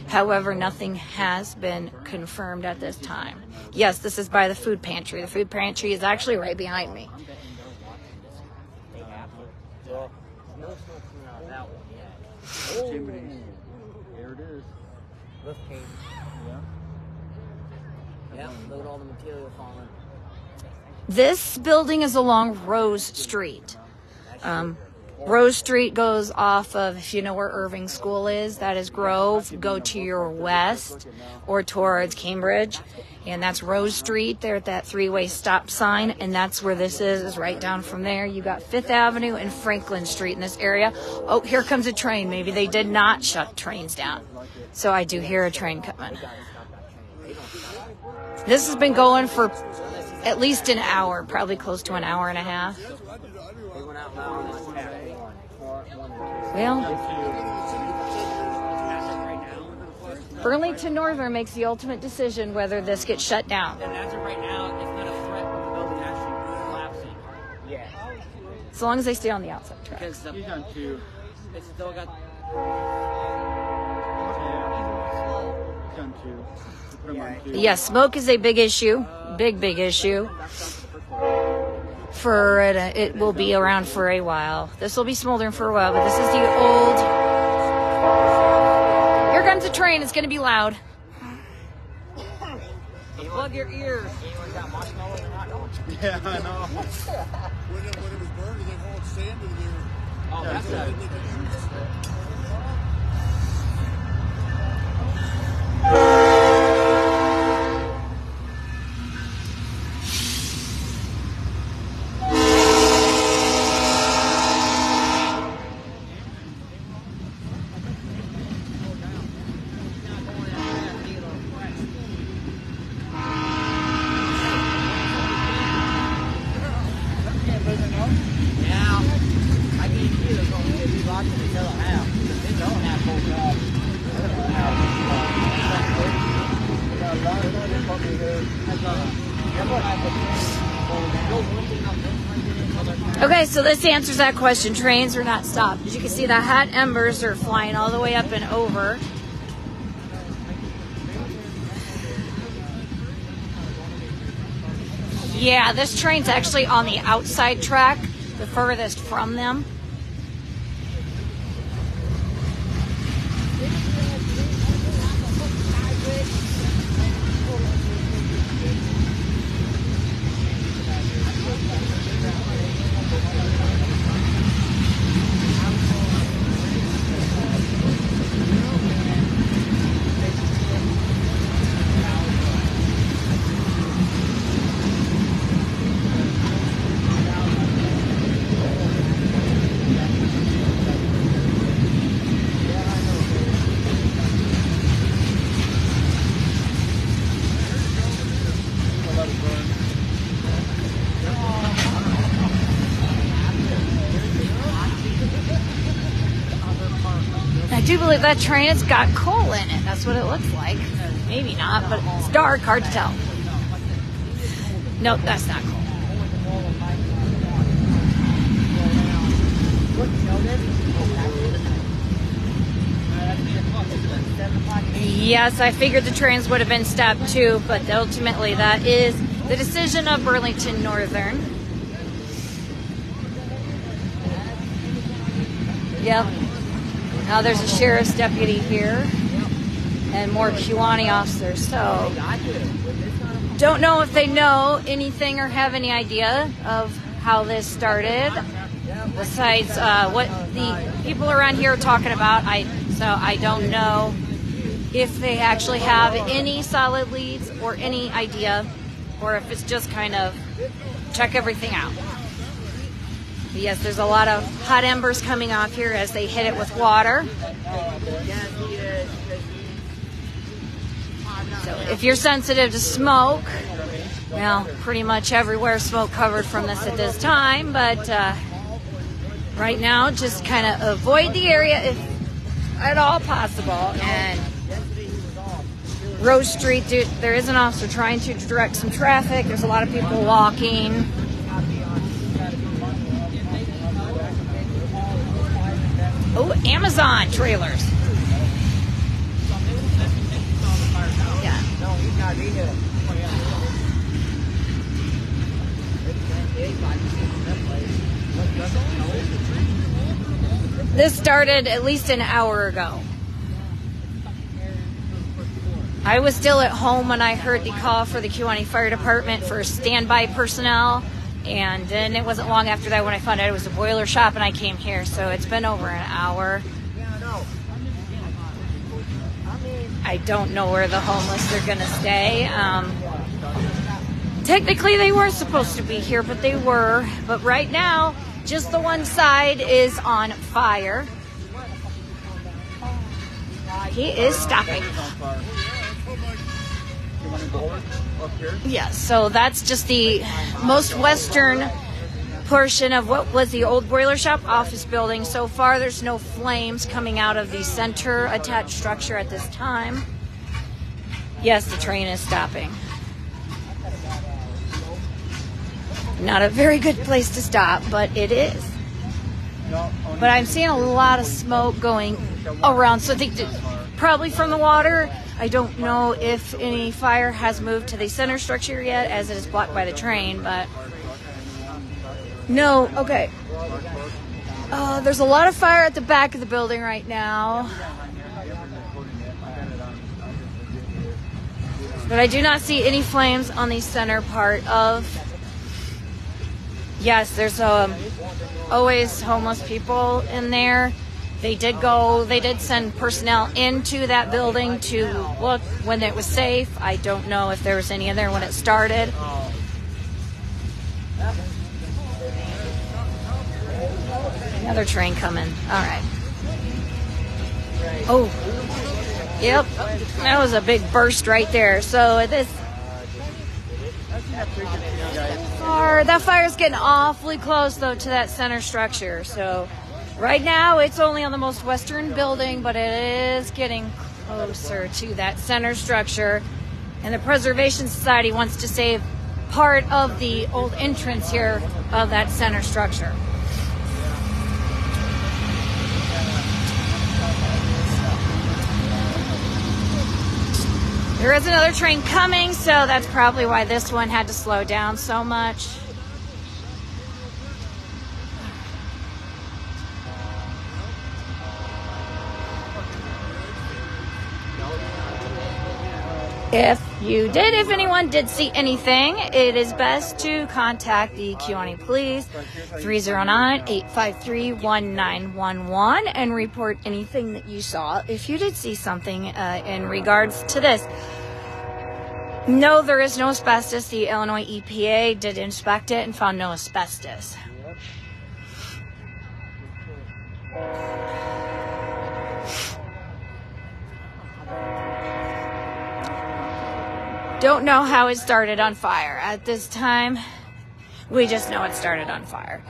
Speaker 1: However, nothing has been confirmed at this time. Yes, this is by the food pantry. The food pantry is actually right behind me.
Speaker 3: There it is.
Speaker 4: Lift cage. Yeah, load all the material falling.
Speaker 1: This building is along Rose Street. Rose Street goes off of, if you know where Irving School is, that is Grove. Go to your west or towards Cambridge. And that's Rose Street there at that three-way stop sign. And that's where this is right down from there. You got 5th Avenue and Franklin Street in this area. Oh, here comes a train. Maybe they did not shut trains down. So I do hear a train coming. This has been going for at least an hour, probably close to an hour and a half. Well, Burlington Northern makes the ultimate decision whether this gets shut down.
Speaker 4: And as of right now, it's not a threat of the building actually collapsing. Yeah.
Speaker 1: As long as they stay on the outside track.
Speaker 4: Because he's on two. It's still got...
Speaker 1: Yes, smoke is a big issue. Big issue. For it will be around for a while. This will be smoldering for a while, but this is the old... Here comes a train. It's going to be loud.
Speaker 4: Plug your ears.
Speaker 3: Yeah, I know.
Speaker 7: When it was burned, they hauled sand in there.
Speaker 4: Oh, that's that. Yeah, I can hear it going to be locked in the other half.
Speaker 1: Okay, so this answers that question. Trains are not stopped. As you can see, the hot embers are flying all the way up and over. Yeah, this train's actually on the outside track, the furthest from them. I do believe that train has got coal in it. That's what it looks like. Maybe not, but it's dark, hard to tell. Nope, that's not coal. Yes, I figured the trains would have been stopped too, but ultimately that is the decision of Burlington Northern. Yep. Now there's a sheriff's deputy here and more Kewanee officers. So don't know if they know anything or have any idea of how this started, besides what the people around here are talking about. So I don't know if they actually have any solid leads or any idea, or if it's just kind of check everything out. But yes, there's a lot of hot embers coming off here as they hit it with water. So if you're sensitive to smoke, well, pretty much everywhere smoke covered from this at this time, but right now just kind of avoid the area if at all possible. And Rose Street, there is an officer trying to direct some traffic. There's a lot of people walking. Oh, Amazon trailers. Yeah. This started at least an hour ago. I was still at home when I heard the call for the Kewanee Fire Department for standby personnel. And then it wasn't long after that when I found out it was a boiler shop and I came here. So it's been over an hour. I don't know where the homeless are going to stay. Technically they weren't supposed to be here, but they were. But right now, just the one side is on fire. He is stopping. Yes, so that's just the most western portion of what was the old boiler shop office building. So far, there's no flames coming out of the center attached structure at this time. Yes, the train is stopping. Not a very good place to stop, but it is. But I'm seeing a lot of smoke going around, so I think probably from the water. I don't know if any fire has moved to the center structure yet, as it is blocked by the train, but no. Okay. There's a lot of fire at the back of the building right now, but I do not see any flames on the center part of. Yes, there's always homeless people in there. They did send personnel into that building to look when it was safe. I don't know if there was any in there when it started. Another train coming. All right. Oh, yep. That was a big burst right there. So that fire's getting awfully close, though, to that center structure. So right now, it's only on the most western building, but it is getting closer to that center structure. And the Preservation Society wants to save part of the old entrance here of that center structure. There is another train coming, so that's probably why this one had to slow down so much. If anyone did see anything, it is best to contact the Kewanee Police, 309-853-1911, and report anything that you saw if you did see something in regards to this. No, there is no asbestos. The Illinois EPA did inspect it and found no asbestos. Don't know how it started on fire. At this time, we just know it started on fire.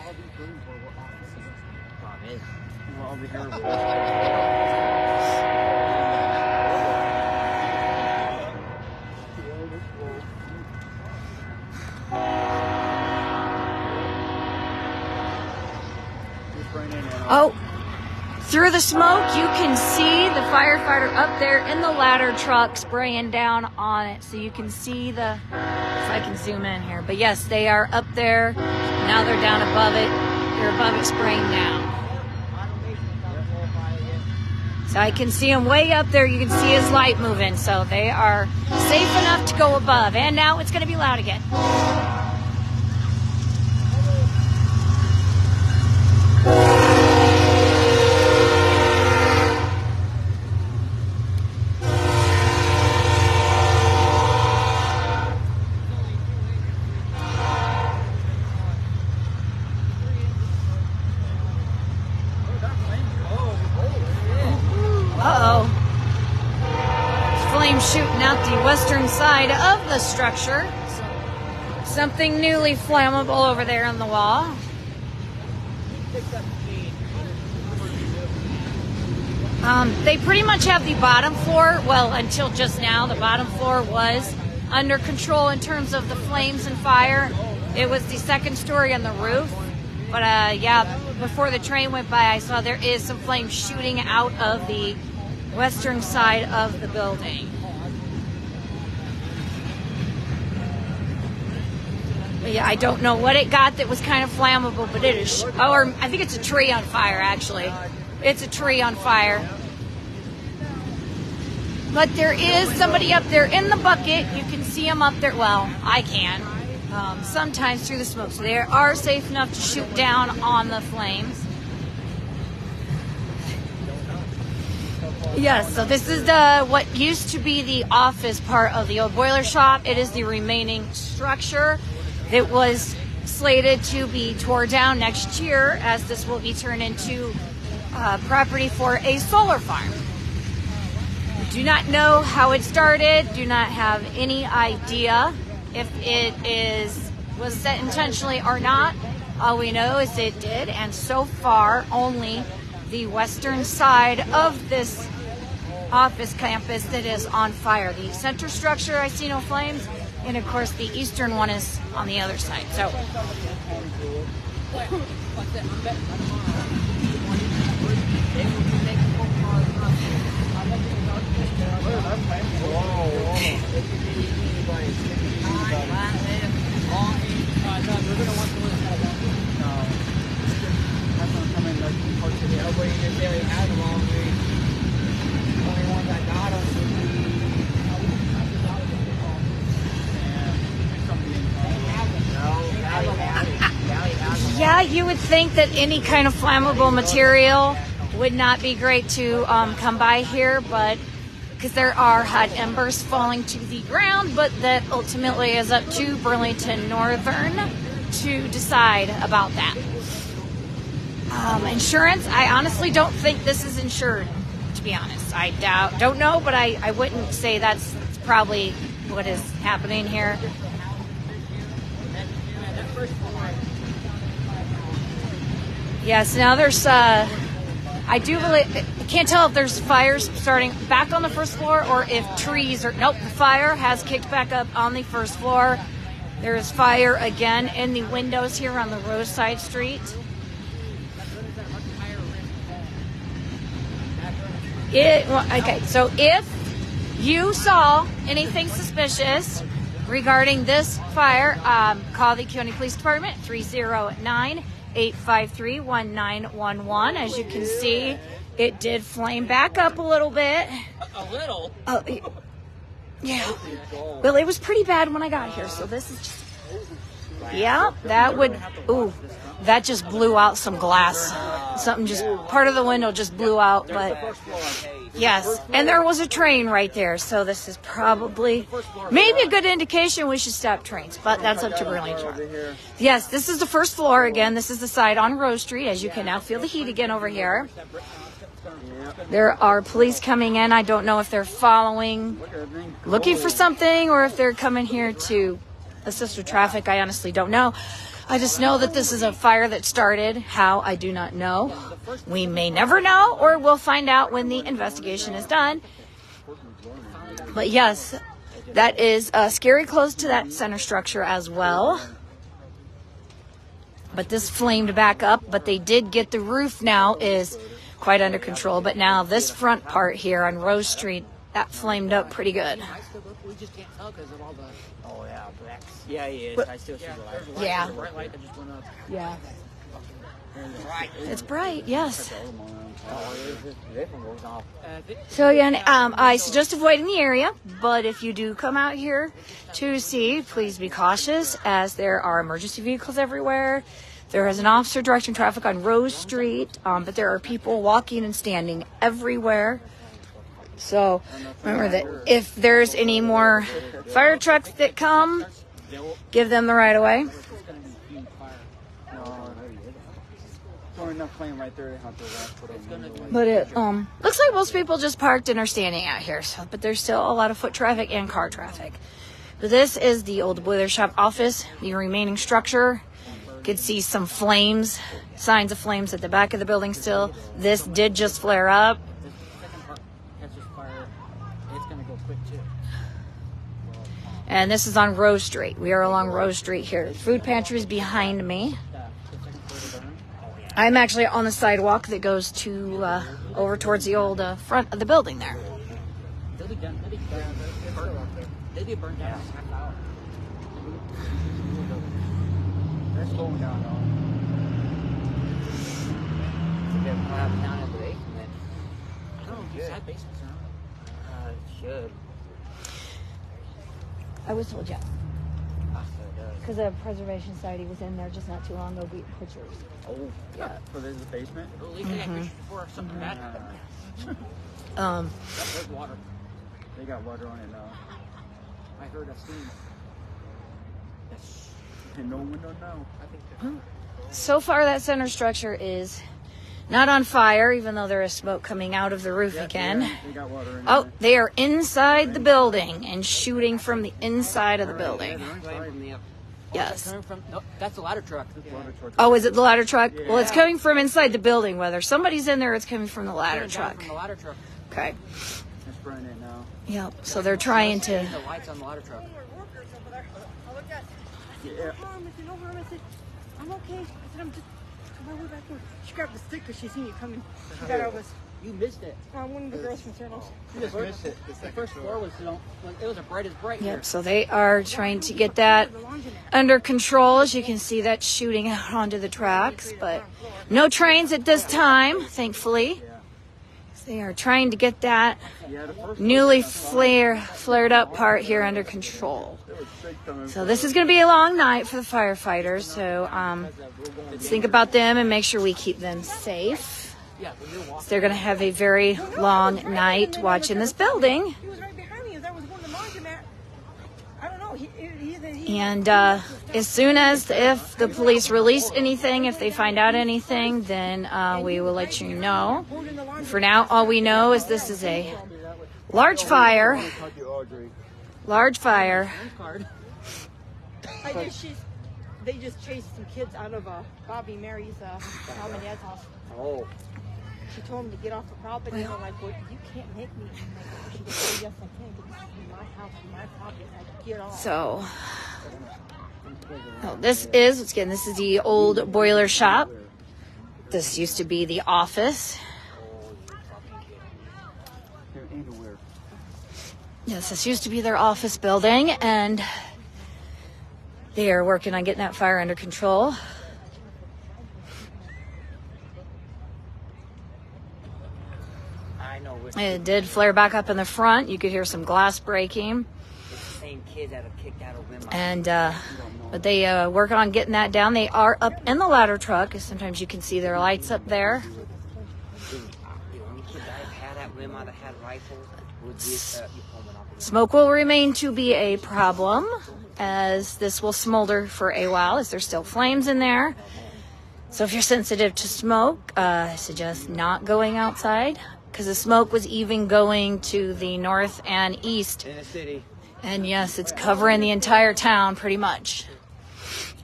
Speaker 1: Oh, through the smoke, you can see the firefighter up there in the ladder truck spraying down on it. So you can see the, if I can zoom in here. But yes, they are up there. Now they're down above it. They're above it spraying down. So I can see him way up there. You can see his light moving. So they are safe enough to go above. And now it's going to be loud again. Shooting out the western side of the structure. Something newly flammable over there on the wall. They pretty much have the bottom floor, well, until just now, the bottom floor was under control in terms of the flames and fire. It was the second story on the roof. But yeah, before the train went by, I saw there is some flames shooting out of the western side of the building. Yeah, I don't know what it got that was kind of flammable, but it is, or I think it's a tree on fire, actually. It's a tree on fire. But there is somebody up there in the bucket. You can see them up there. Well, I can. Sometimes through the smoke. So they are safe enough to shoot down on the flames. Yes, so this is what used to be the office part of the old boiler shop. It is the remaining structure. It was slated to be torn down next year, as this will be turned into property for a solar farm. Do not know how it started, do not have any idea if it was set intentionally or not. All we know is it did, and so far only the western side of this office campus that is on fire. The center structure, I see no flames. And of course, the eastern one is on the other side. So, yeah, you would think that any kind of flammable material would not be great to come by here, but because there are hot embers falling to the ground, but that ultimately is up to Burlington Northern to decide about that. Insurance, I honestly don't think this is insured, to be honest. I don't know, but I wouldn't say that's probably what is happening here. Yes, now there's, I I do believe, I can't tell if there's fires starting back on the first floor or if trees are, nope, the fire has kicked back up on the first floor. There is fire again in the windows here on the Roadside Street. Okay, so if you saw anything suspicious regarding this fire, call the Kewanee Police Department, 309-853-1911. As you can see, it did flame back up a little bit.
Speaker 6: A little?
Speaker 1: Yeah. Well, it was pretty bad when I got here, so this is just... Yeah, that would... Ooh, that just blew out some glass. Something just... Part of the window just blew out, but... Yes, and there was a train right there, so this is probably maybe a good indication we should stop trains, but that's up to Burlington. Yes, this is the first floor again. This is the side on Rose Street, as you can now feel the heat again over here. There are police coming in. I don't know if they're following, looking for something, or if they're coming here to assist with traffic. I honestly don't know. I just know that this is a fire that started. How, I do not know. We may never know, or we'll find out when the investigation is done. But yes, that is scary close to that center structure as well. But this flamed back up, but they did get the roof now is quite under control. But now this front part here on Rose Street, that flamed up pretty good.
Speaker 6: We just can't tell because of all the...
Speaker 4: Oh, yeah, blacks. Yeah, he is.
Speaker 1: But,
Speaker 4: I still see the light.
Speaker 1: yeah.
Speaker 6: The bright light that just went up.
Speaker 1: Yeah. It's bright, yes. So again, I suggest avoiding the area, but if you do come out here to see, please be cautious as there are emergency vehicles everywhere. There is an officer directing traffic on Rose Street, but there are people walking and standing everywhere. So remember that if there's any more fire trucks that come, give them the right of way. But it looks like most people just parked and are standing out here. So, but there's still a lot of foot traffic and car traffic. But this is the old boiler shop office, the remaining structure. You could see some flames, signs of flames at the back of the building still. This did just flare up. And this is on Rose Street. We are along Rose Street here. Food pantry is behind me. I'm actually on the sidewalk that goes to over towards the old front of the building there.
Speaker 4: They did burn down.
Speaker 3: They're slowing down, though.
Speaker 4: They're down in the basement.
Speaker 6: I don't know if these had basements or not.
Speaker 4: It should.
Speaker 1: I was told yes. Because the Preservation Society was in there just not too long ago getting pictures.
Speaker 3: Oh, yeah. So there's a basement?
Speaker 6: Or at least they had pictures before something bad happened. There's water.
Speaker 3: They got water on it now.
Speaker 6: I heard a steam.
Speaker 3: And no window now.
Speaker 6: I think
Speaker 1: So far, that center structure is not on fire, even though there is smoke coming out of the roof again.
Speaker 3: They got water in
Speaker 1: Oh,
Speaker 3: there.
Speaker 1: they are inside the building and shooting from the inside of the building. Yes.
Speaker 6: coming from. No, that's a ladder truck.
Speaker 1: Oh, is it the ladder truck? Well, it's coming from inside the building. Whether somebody's in there, it's coming from the ladder truck.
Speaker 6: From the ladder truck.
Speaker 1: Okay.
Speaker 3: It's burning it now.
Speaker 1: Yep. So they're trying to.
Speaker 6: The lights on the ladder truck.
Speaker 2: Workers over there. I looked at.
Speaker 3: Yeah.
Speaker 2: No harm. I said, no harm. I said, I'm okay. I said, I'm just on my way back home. She grabbed the stick because she seen you coming. She got out of us.
Speaker 6: You missed it.
Speaker 2: One of the girls from Cernos.
Speaker 6: You just missed it. The first floor was, it was a bright as bright here.
Speaker 1: Yep. So they are trying to get that under control. As you can see, that's shooting out onto the tracks, but no trains at this time, thankfully. They are trying to get that newly flared up part here under control. So this is going to be a long night for the firefighters. So let's think about them and make sure we keep them safe. So they're going to have a very long night watching this building.
Speaker 2: He was right behind me as I was going to the laundromat. I don't know.
Speaker 1: And as soon as if the police release anything, if they find out anything, then we will let you know. For now, all we know is this is a large fire. Large fire.
Speaker 2: They just chased some kids out of Bobby Mary's mom and dad's house.
Speaker 3: Oh.
Speaker 2: She told me to get off the property, and I'm like, well, you can't make me. She goes, oh, yes, I can, because this is my house, my property. I had to get off.
Speaker 1: So, oh, this is the old boiler shop. This used to be the office. Yes, this used to be their office building, and they are working on getting that fire under control.
Speaker 6: I know.
Speaker 1: It did flare back up in the front. You could hear some glass breaking.
Speaker 6: It's the same kids that have kicked out of women.
Speaker 1: And, but they work on getting that down. They are up in the ladder truck. Sometimes you can see their lights up there. Smoke will remain to be a problem, as this will smolder for a while, as there's still flames in there. So if you're sensitive to smoke, I suggest not going outside, because the smoke was even going to the north and east.
Speaker 6: In the city.
Speaker 1: And yes, it's covering the entire town pretty much.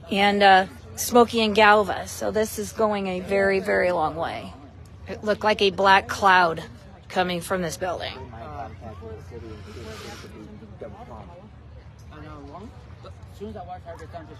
Speaker 1: And Smoky and Galva. So this is going a very, very long way. It looked like a black cloud coming from this building.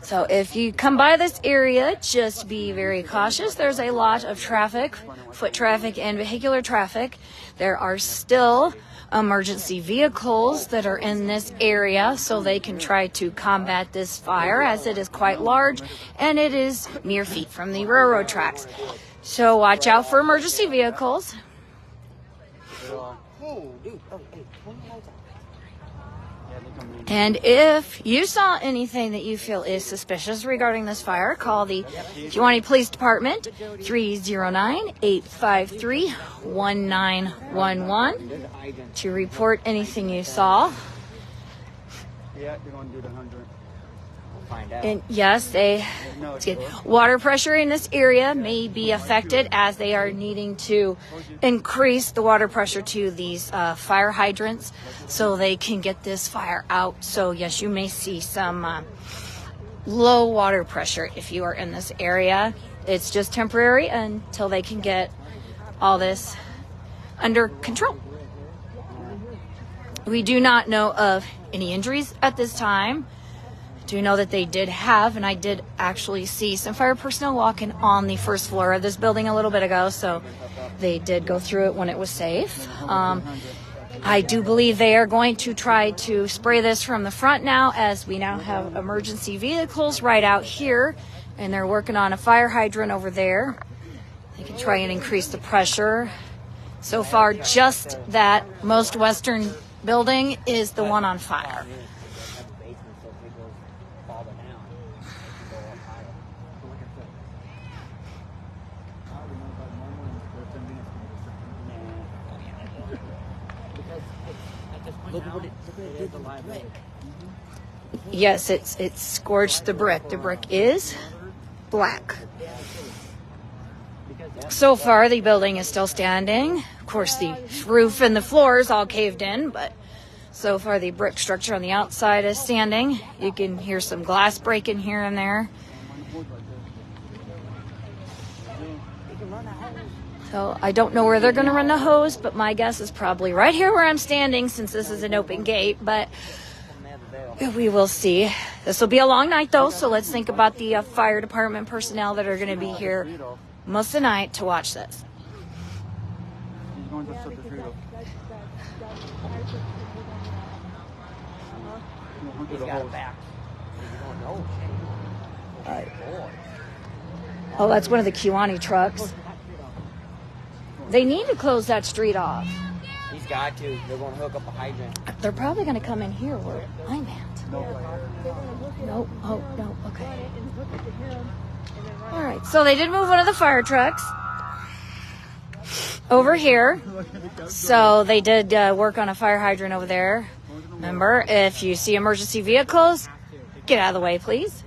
Speaker 1: So if you come by this area, just be very cautious. There's a lot of traffic, foot traffic and vehicular traffic. There are still emergency vehicles that are in this area, so they can try to combat this fire, as it is quite large and it is mere feet from the railroad tracks. So watch out for emergency vehicles. And if you saw anything that you feel is suspicious regarding this fire, call the Kewanee Police Department, 309-853-1911, to report anything you saw.
Speaker 3: Yeah, they're going to do the 100. We'll find out.
Speaker 1: And yes, water pressure in this area may be affected, as they are needing to increase the water pressure to these fire hydrants so they can get this fire out. So yes, you may see some low water pressure if you are in this area. It's just temporary until they can get all this under control. We do not know of any injuries at this time. Do know that they did have, and I did actually see some fire personnel walking on the first floor of this building a little bit ago, so they did go through it when it was safe. I do believe they are going to try to spray this from the front now, as we now have emergency vehicles right out here, and they're working on a fire hydrant over there. They can try and increase the pressure. So far, just that most western building is the one on fire. Yes, it's scorched the brick. The brick is black. So far, the building is still standing. Of course, the roof and the floors all caved in, but so far the brick structure on the outside is standing. You can hear some glass breaking here and there. So I don't know where they're going to run the hose, but my guess is probably right here where I'm standing, since this is an open gate, but we will see. This will be a long night, though, so let's think about the fire department personnel that are going to be here most of the night to watch this. Oh, that's one of the Kewanee trucks. They need to close that street off.
Speaker 6: He's got to. They're going to hook up a hydrant.
Speaker 1: They're probably going to come in here where I'm at. Nope. Oh, no. Okay. All right. So they did move one of the fire trucks over here. So they did work on a fire hydrant over there. Remember, if you see emergency vehicles, get out of the way, please.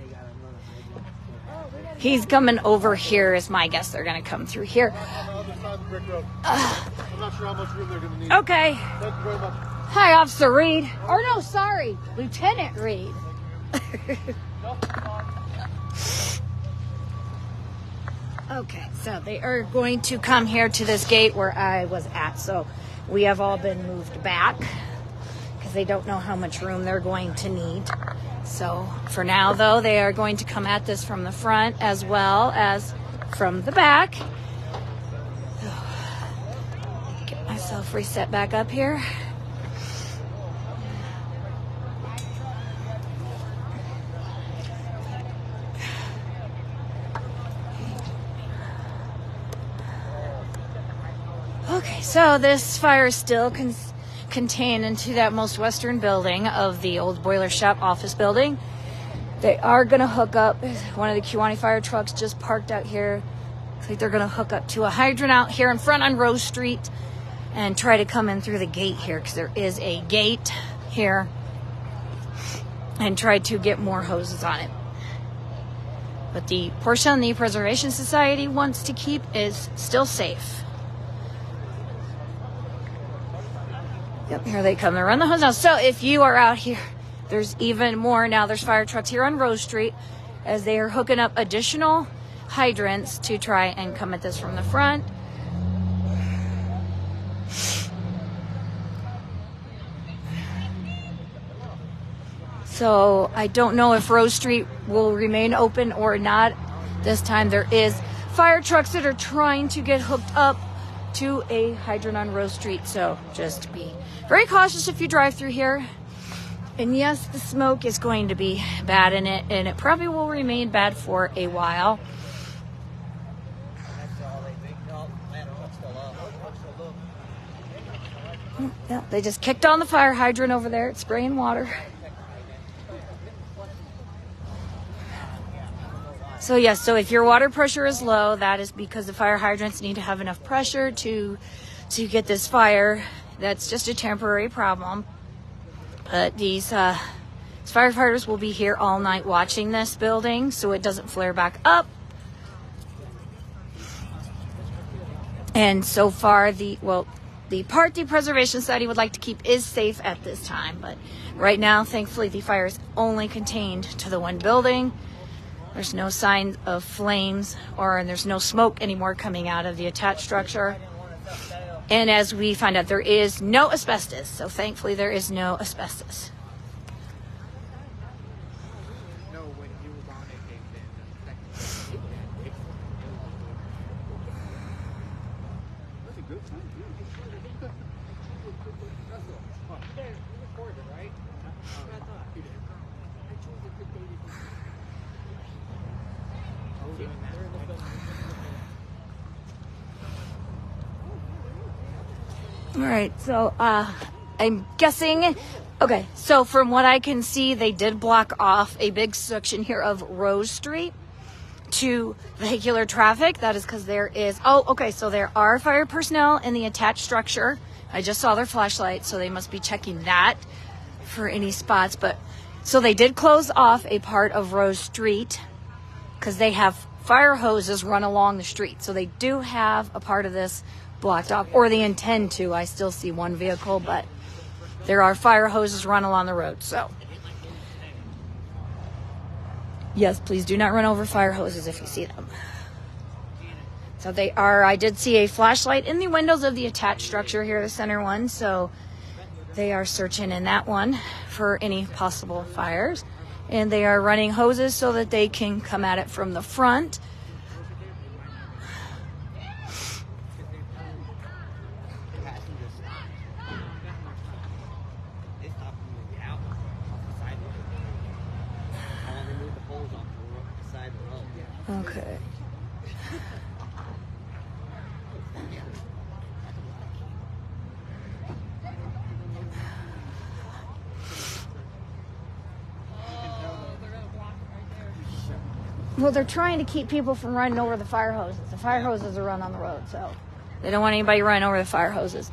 Speaker 1: He's coming over here is my guess. They're going to come through here.
Speaker 7: I'm not sure how much room they're going to need.
Speaker 1: Okay.
Speaker 7: Thank you very much.
Speaker 1: Hi, Officer Reed. Or no, sorry, Lieutenant Reed. Okay, so they are going to come here to this gate where I was at. So we have all been moved back because they don't know how much room they're going to need. So for now, though, they are going to come at this from the front as well as from the back. Get myself reset back up here. Okay, so this fire is still contained into that most western building of the old boiler shop office building. They are going to hook up. One of the Kewanee fire trucks just parked out here. Looks like they're going to hook up to a hydrant out here in front on Rose Street and try to come in through the gate here because there is a gate here, and try to get more hoses on it. But the portion the Preservation Society wants to keep is still safe. Yep, here they come. They run the hose now. So if you are out here, there's even more. Now there's fire trucks here on Rose Street as they are hooking up additional hydrants to try and come at this from the front. So I don't know if Rose Street will remain open or not. This time there is fire trucks that are trying to get hooked up to a hydrant on Rose Street. So just be very cautious if you drive through here. And yes, the smoke is going to be bad in it, and it probably will remain bad for a while. Yeah, they just kicked on the fire hydrant over there. It's spraying water. So yes, so if your water pressure is low, that is because the fire hydrants need to have enough pressure to get this fire. That's just a temporary problem. But these firefighters will be here all night watching this building so it doesn't flare back up. And so far, the part the Preservation Society would like to keep is safe at this time. But right now, thankfully, the fire is only contained to the one building. There's no sign of flames, or there's no smoke anymore coming out of the attached structure. And as we find out, there is no asbestos. So thankfully, there is no asbestos. All right, so I'm guessing, okay, so from what I can see, they did block off a big section here of Rose Street to vehicular traffic. That is because there is, so there are fire personnel in the attached structure. I just saw their flashlight, so they must be checking that for any spots. But so they did close off a part of Rose Street because they have fire hoses run along the street. So they do have a part of this blocked off, or they intend to. I still see one vehicle, but there are fire hoses run along the road. So yes, please do not run over fire hoses if you see them. So they are, I did see a flashlight in the windows of the attached structure here, the center one. So they are searching in that one for any possible fires. And they are running hoses so that they can come at it from the front. Okay. Well, they're trying to keep people from running over the fire hoses. The fire hoses are run on the road, so they don't want anybody running over the fire hoses.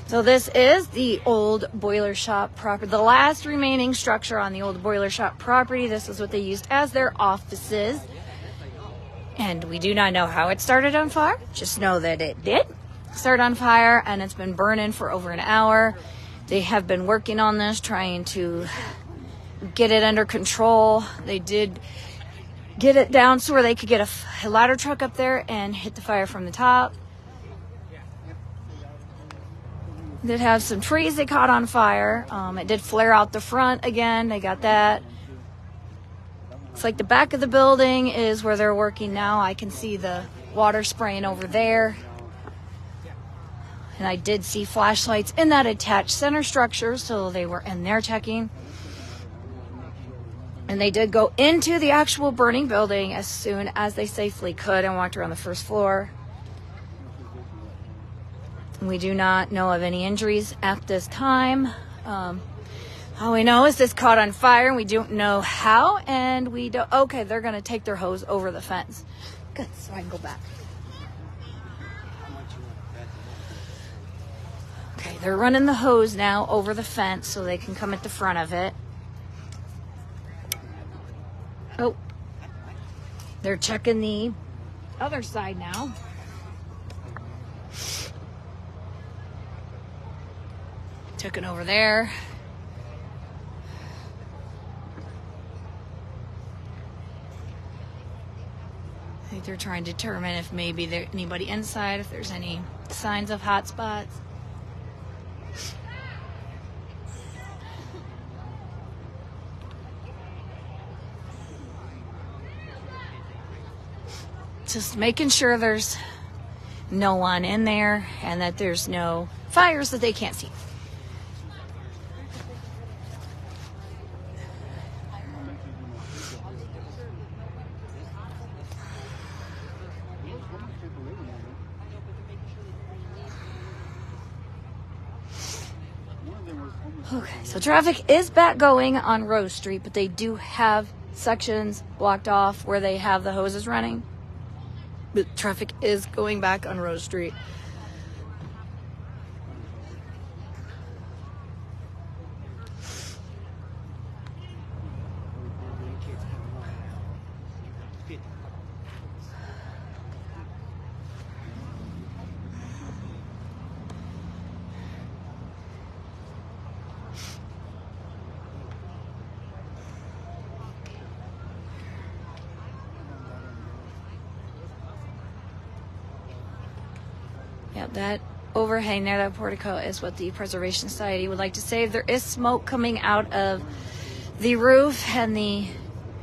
Speaker 1: So this is the old boiler shop property, the last remaining structure on the old boiler shop property. This is what they used as their offices. And we do not know how it started on fire. Just know that it did start on fire, and it's been burning for over an hour. They have been working on this, trying to get it under control. They did get it down so where they could get a ladder truck up there and hit the fire from the top. Did have some trees they caught on fire. It did flare out the front again. They got that. It's like the back of the building is where they're working now. I can see the water spraying over there. And I did see flashlights in that attached center structure, so they were in there checking. And they did go into the actual burning building as soon as they safely could and walked around the first floor. We do not know of any injuries at this time. All we know is this caught on fire, and we don't know how, and we don't... Okay, they're going to take their hose over the fence. Good, so I can go back. Okay, they're running the hose now over the fence so they can come at the front of it. Oh, they're checking the other side now. Took it over there. I think they're trying to determine if maybe there's anybody inside, if there's any signs of hot spots. Just making sure there's no one in there and that there's no fires that they can't see. Okay, so traffic is back going on Rose Street, but they do have sections blocked off where they have the hoses running. But traffic is going back on Rose Street. Yeah, that overhang there, that portico, is what the Preservation Society would like to save. There is smoke coming out of the roof and the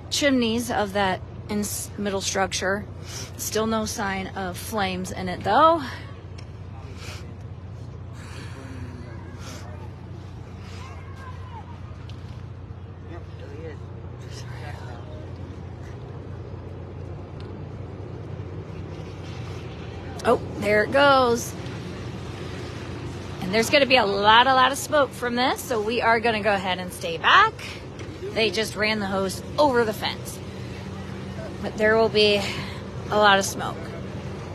Speaker 1: chimneys of that middle structure. Still no sign of flames in it, though. Oh, there it goes. And there's going to be a lot of smoke from this, so we are going to go ahead and stay back. They just ran the hose over the fence. But there will be a lot of smoke.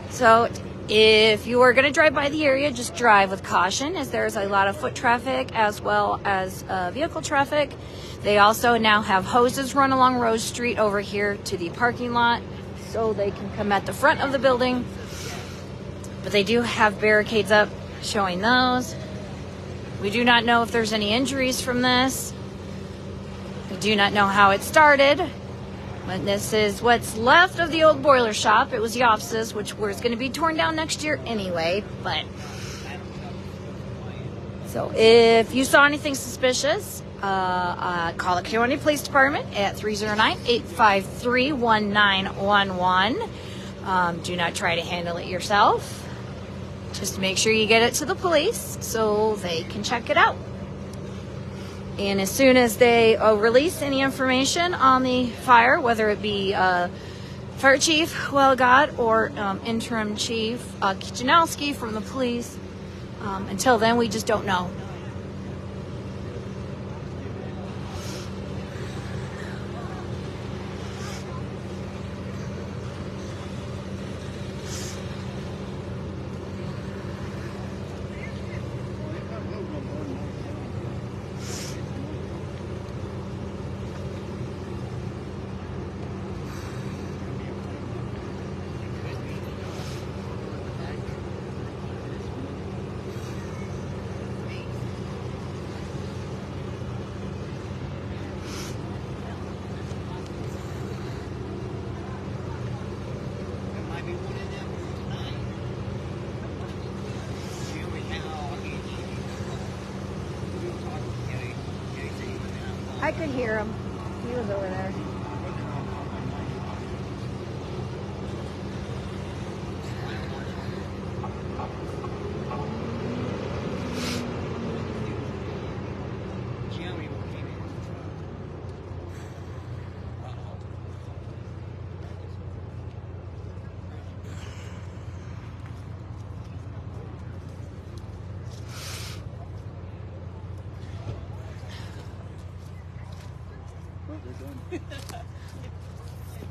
Speaker 1: So if you are going to drive by the area, just drive with caution, as there's a lot of foot traffic as well as vehicle traffic. They also now have hoses run along Rose Street over here to the parking lot so they can come at the front of the building. But they do have barricades up showing those. We do not know if there's any injuries from this. We do not know how it started. But this is what's left of the old boiler shop. It was the offices, which was going to be torn down next year anyway. But so if you saw anything suspicious, call the Kewanee Police Department at 309-853-1911. Do not try to handle it yourself. Just make sure you get it to the police so they can check it out. And as soon as they release any information on the fire, whether it be Fire Chief Welgott or Interim Chief Janowski from the police, until then we just don't know. I could hear him. He was over there.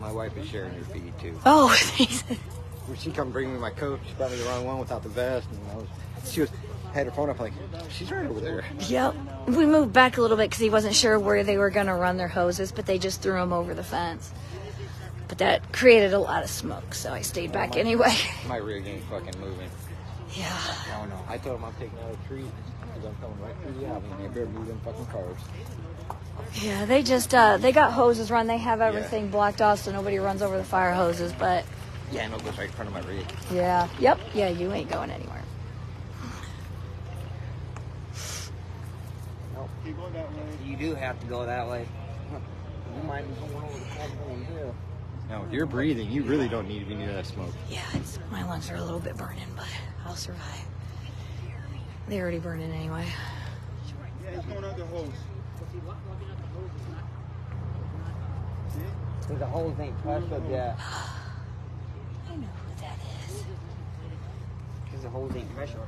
Speaker 3: My wife is sharing her feed too.
Speaker 1: Oh,
Speaker 3: When she come bring me my coat, she brought me the wrong one without the vest, and she had her phone up like, she's right over there.
Speaker 1: yep. We moved back a little bit because he wasn't sure where they were going to run their hoses, but they just threw them over the fence. But that created a lot of smoke, so I stayed back anyway.
Speaker 3: My rig ain't fucking moving.
Speaker 1: Yeah.
Speaker 3: Oh no. I told him I'm taking out a tree because I'm coming right through the avenue. You better move them fucking cars.
Speaker 1: Yeah, they just, they got hoses run. They have everything blocked off so nobody runs over the fire hoses, but...
Speaker 3: Yeah, no, it goes right in front of my rig.
Speaker 1: Yeah. Yep. Yeah, you ain't going anywhere.
Speaker 3: Nope.
Speaker 6: Keep going that way. You do have to go that way. You might be going over the corner going here.
Speaker 3: Now, if you're breathing, you really don't need to be near that smoke.
Speaker 1: Yeah, my lungs are a little bit burning, but I'll survive. They're already burning anyway.
Speaker 7: Yeah, he's going out the hose.
Speaker 6: Because the hose ain't pressured yet.
Speaker 1: I know what that is.
Speaker 6: Because the hose ain't pressured.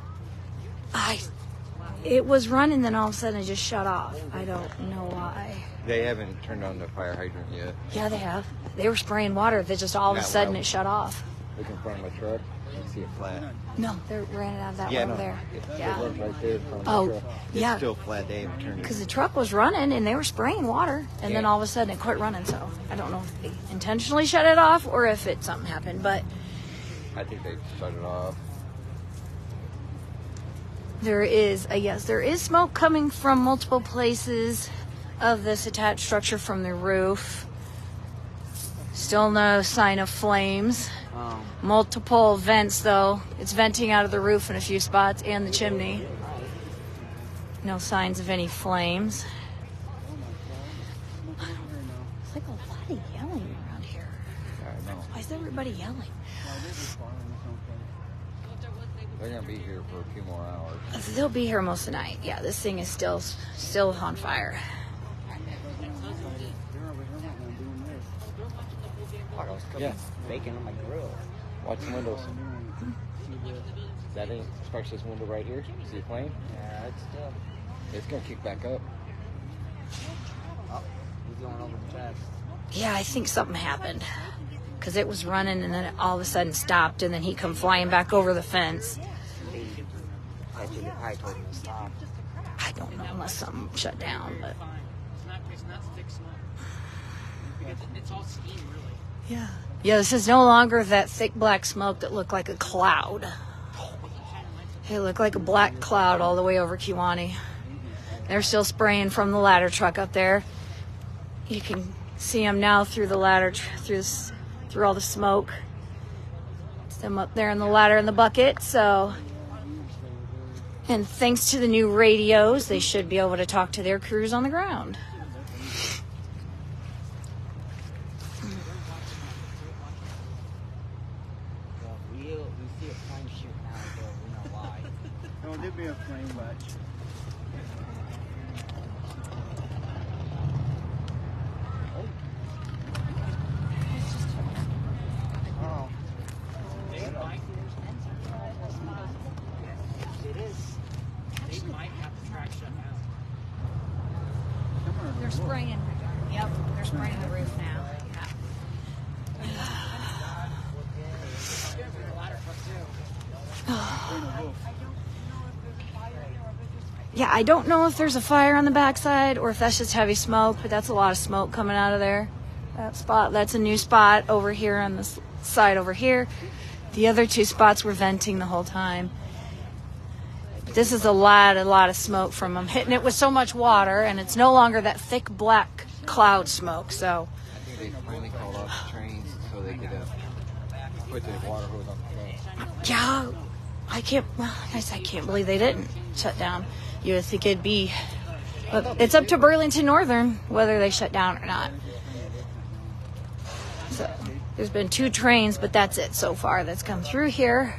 Speaker 1: It was running, then all of a sudden it just shut off. I don't know why.
Speaker 3: They haven't turned on the fire hydrant yet.
Speaker 1: Yeah, they have. They were spraying water. They just all of a
Speaker 3: Not
Speaker 1: sudden
Speaker 3: well.
Speaker 1: it shut off.
Speaker 3: Look in front of my truck. You see it flat.
Speaker 1: No, they ran it out of that one over there.
Speaker 3: It
Speaker 1: Yeah.
Speaker 3: runs right there in front of
Speaker 1: Oh,
Speaker 3: my truck. It's
Speaker 1: yeah.
Speaker 3: still flat. They haven't turned it.
Speaker 1: Because the truck was running and they were spraying water, and then
Speaker 3: Yeah.
Speaker 1: all of a sudden it quit running. So I don't know if they intentionally shut it off or if something happened, but
Speaker 3: I think they shut it off.
Speaker 1: there is smoke coming from multiple places of this attached structure from the roof. Still no sign of flames. Multiple vents though. It's venting out of the roof in a few spots and the chimney. No signs of any flames. It's like a lot of yelling around here.
Speaker 3: I know.
Speaker 1: Why is everybody yelling?
Speaker 3: They're going to be here for a few more hours.
Speaker 1: They'll be here most of the night. Yeah, this thing is still on fire.
Speaker 6: I was cooking
Speaker 3: Yeah.
Speaker 6: bacon on my grill.
Speaker 3: Watch the windows. That ain't sparks this window right here. See the flame?
Speaker 6: Yeah, it's still.
Speaker 3: It's going to kick back up.
Speaker 6: Oh, he's going over the chest.
Speaker 1: Yeah, I think something happened. Because it was running and then it all of a sudden stopped and then he come flying back over the fence.
Speaker 6: I probably told him to stop.
Speaker 1: I don't know unless something shut down, but...
Speaker 5: It's not thick smoke. It's all steam, really.
Speaker 1: Yeah. Yeah, this is no longer that thick black smoke that looked like a cloud. It looked like a black cloud all the way over Kewanee. They're still spraying from the ladder truck up there. You can see them now through the ladder, through all the smoke. It's them up there in the ladder in the bucket, so... And thanks to the new radios, they should be able to talk to their crews on the ground.
Speaker 6: We see a flame shoot now, so we know why.
Speaker 7: No, there'd be a flame watch.
Speaker 6: Oh.
Speaker 5: They might have the track shut down.
Speaker 1: They're spraying. Yep, they're spraying the roof now. Yeah, I don't know if there's a fire on the backside or if that's just heavy smoke, but that's a lot of smoke coming out of there. That spot, that's a new spot over here on this side over here. The other two spots were venting the whole time. This is a lot of smoke from them hitting it with so much water, and it's no longer that thick black cloud smoke. So
Speaker 3: I think they finally called off the trains so they could put the water hose on the truck.
Speaker 1: yeah, I can't believe they didn't shut down. You would think it'd be But it's up to Burlington Northern whether they shut down or not. So there's been 2 trains, but that's it so far that's come through here.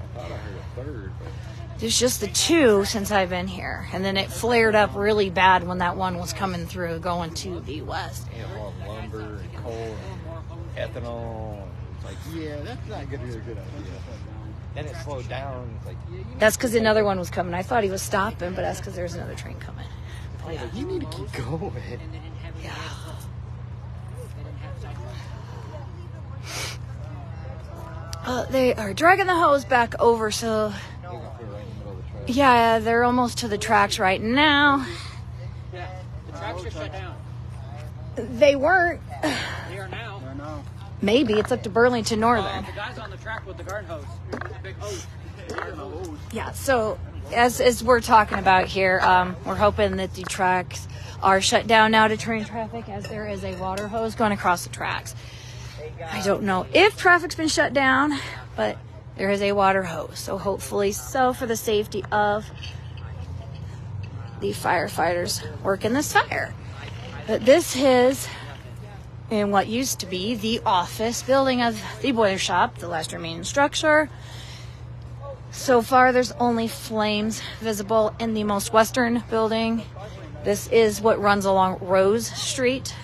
Speaker 3: I thought I heard a third, but
Speaker 1: There's just the 2 since I've been here. And then it flared up really bad when that one was coming through going to the west.
Speaker 3: you know, all lumber and coal and ethanol. It's like, yeah, that's not gonna be a good idea. Then it slowed down. It's like, yeah,
Speaker 1: That's because another one was coming. I thought he was stopping, but that's because there's another train coming.
Speaker 3: I was like, you need to keep going.
Speaker 1: Yeah. They are dragging the hose back over, so
Speaker 3: They're gonna put it right in the middle of the track.
Speaker 1: yeah, they're almost to the tracks right now.
Speaker 5: Yeah, the tracks are shut down.
Speaker 1: They weren't.
Speaker 5: They are now.
Speaker 1: Maybe it's up to Burlington Northern.
Speaker 5: The guy's on the track with the garden hose. Big hose. Garden hose.
Speaker 1: Yeah, so as we're talking about here, we're hoping that the tracks are shut down now to train traffic, as there is a water hose going across the tracks. I don't know if traffic's been shut down, but there is a water hose. So hopefully so, for the safety of the firefighters working this fire. But this is in what used to be the office building of the boiler shop, the last remaining structure. So far, there's only flames visible in the most western building. This is what runs along Rose Street.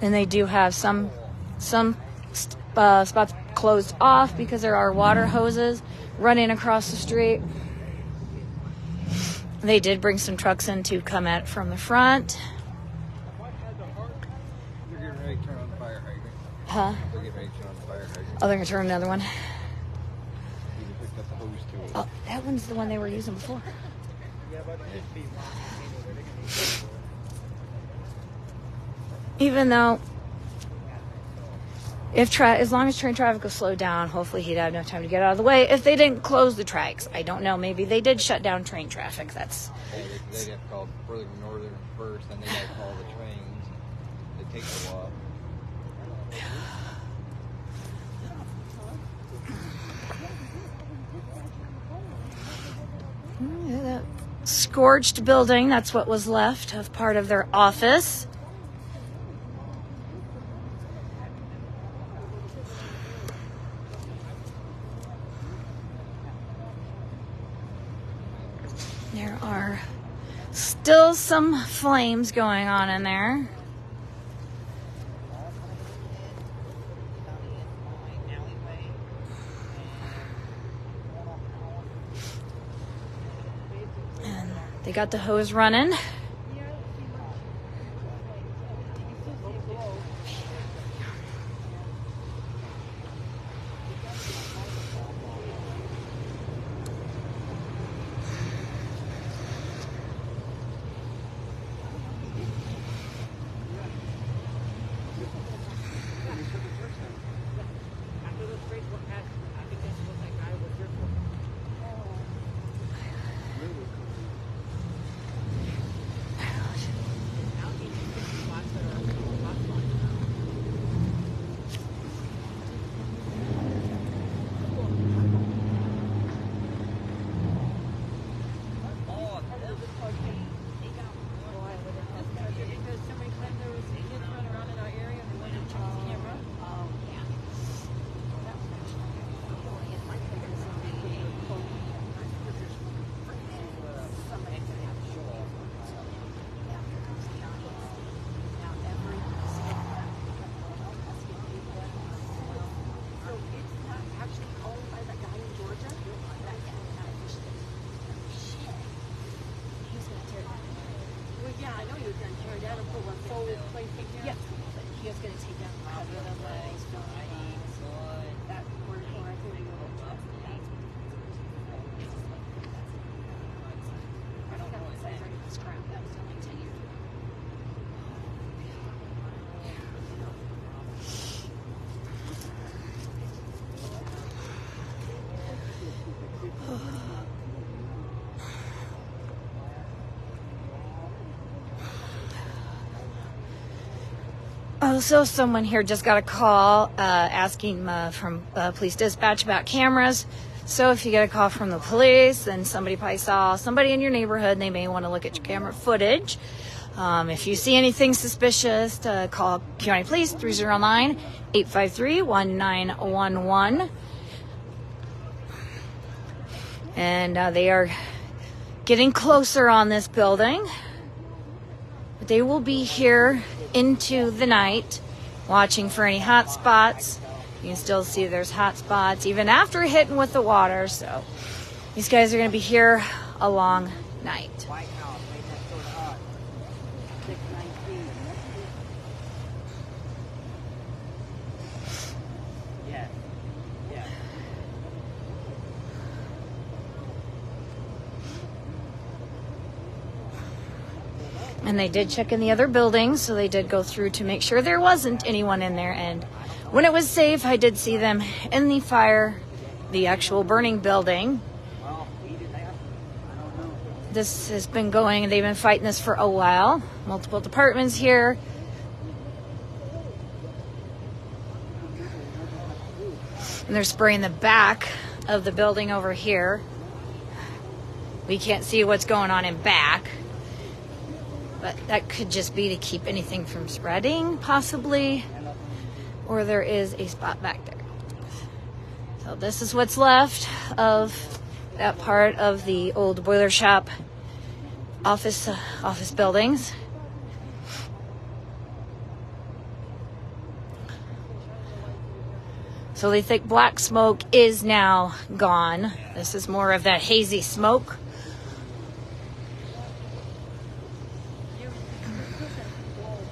Speaker 1: And they do have some spots closed off because there are water hoses running across the street. They did bring some trucks in to come at from the front.
Speaker 3: They're getting ready to turn on the fire hydrant.
Speaker 1: Huh?
Speaker 3: They're getting ready to turn on the fire hydrant.
Speaker 1: Oh, they're going to turn another one.
Speaker 3: You can hook up the hose to it.
Speaker 1: Oh, that one's the one they were using before. Even though, as long as train traffic will slow down, hopefully he'd have enough time to get out of the way. If they didn't close the tracks, I don't know. Maybe they did shut down train traffic. That's
Speaker 3: They'd have to call Burlington Northern first, then they got to call the trains. It takes a while.
Speaker 1: that scorched building. That's what was left of part of their office. There are still some flames going on in there. And they got the hose running.
Speaker 5: After those trades went past, I think that's what that guy was here for. Now he needs to get spots that are hot spots.
Speaker 2: Because somebody claimed there was kids running around in our area and they went and checked the camera. So it's not actually owned by that guy in Georgia? That guy not officially. Shit. He's gonna tear it down. Well, yeah, I know he was gonna tear it down and put one forward place in there. Yes, but he was gonna take down the cover of the nice building. That corner, I think they go to I don't know what size ready for scrap. That was only 10 years ago.
Speaker 1: Also, someone here just got a call asking from police dispatch about cameras. So if you get a call from the police, then somebody probably saw somebody in your neighborhood, and they may want to look at your camera footage. If you see anything suspicious, call Kewanee Police 309-853-1911. And they are getting closer on this building. But they will be here into the night, watching for any hot spots. You can still see there's hot spots even after hitting with the water. So these guys are going to be here a long night.
Speaker 4: White House, right next door to us. 619. Yes. Yes.
Speaker 1: And they did check in the other buildings, so they did go through to make sure there wasn't anyone in there. And when it was safe, I did see them in the fire, the actual burning building. This has been going, they've been fighting this for a while. Multiple departments here. And they're spraying the back of the building over here. We can't see what's going on in back. But that could just be to keep anything from spreading, possibly. Or there is a spot back there. So this is what's left of that part of the old boiler shop office buildings. So they think black smoke is now gone. This is more of that hazy smoke.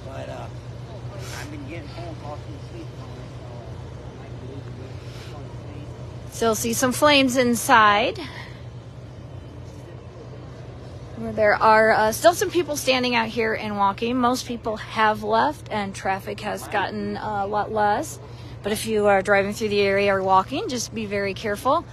Speaker 4: But I've been getting phone calls from the police on it, so I might be losing it.
Speaker 1: Still see some flames inside. There are still some people standing out here and walking. Most people have left and traffic has gotten a lot less. But if you are driving through the area or walking, just be very careful.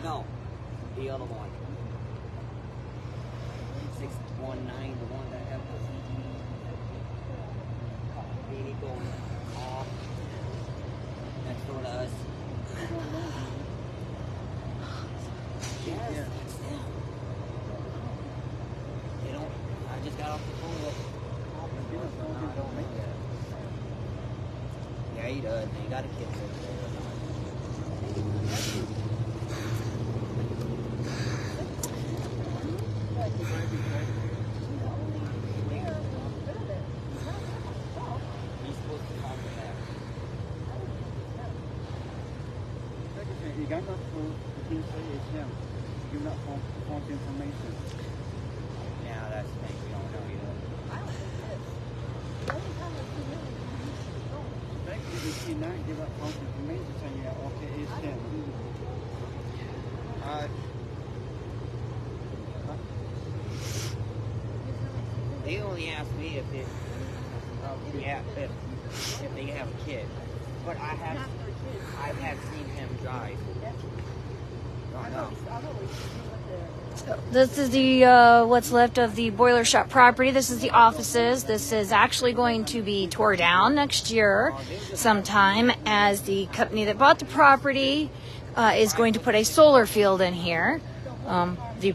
Speaker 4: No, the other one. 619, the one that had the baby going off next door to us. Yes. Yeah. They don't. I just got off the phone with. Yeah, he does. He got a kid there.
Speaker 3: You got enough proof. The thing say it's him. You're not false information.
Speaker 4: Yeah, that's the thing. We don't know either.
Speaker 3: You cannot give up false information saying, yeah, okay, it's him.
Speaker 4: They only asked me if it, if they have a kid, but I have seen him drive. Don't know.
Speaker 1: So this is the what's left of the boiler shop property. This is the offices. This is actually going to be tore down next year sometime, as the company that bought the property is going to put a solar field in here. The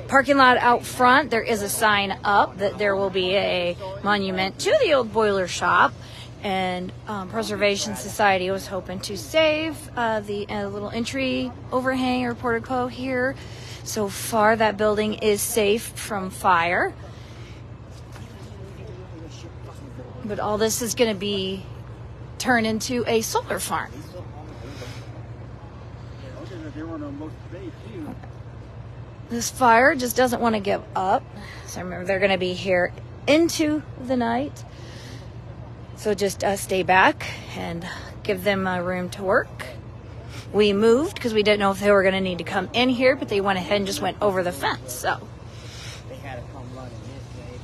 Speaker 1: parking lot out front, there is a sign up that there will be a monument to the old boiler shop. And Preservation Society was hoping to save the little entry overhang or portico here. So far, that building is safe from fire. But all this is going to be turned into a solar farm. This fire just doesn't want to give up. So remember, they're going to be here into the night. So just stay back and give them room to work. We moved because we didn't know if they were going to need to come in here, but they went ahead and just went over the fence. So
Speaker 4: They had to come running this way.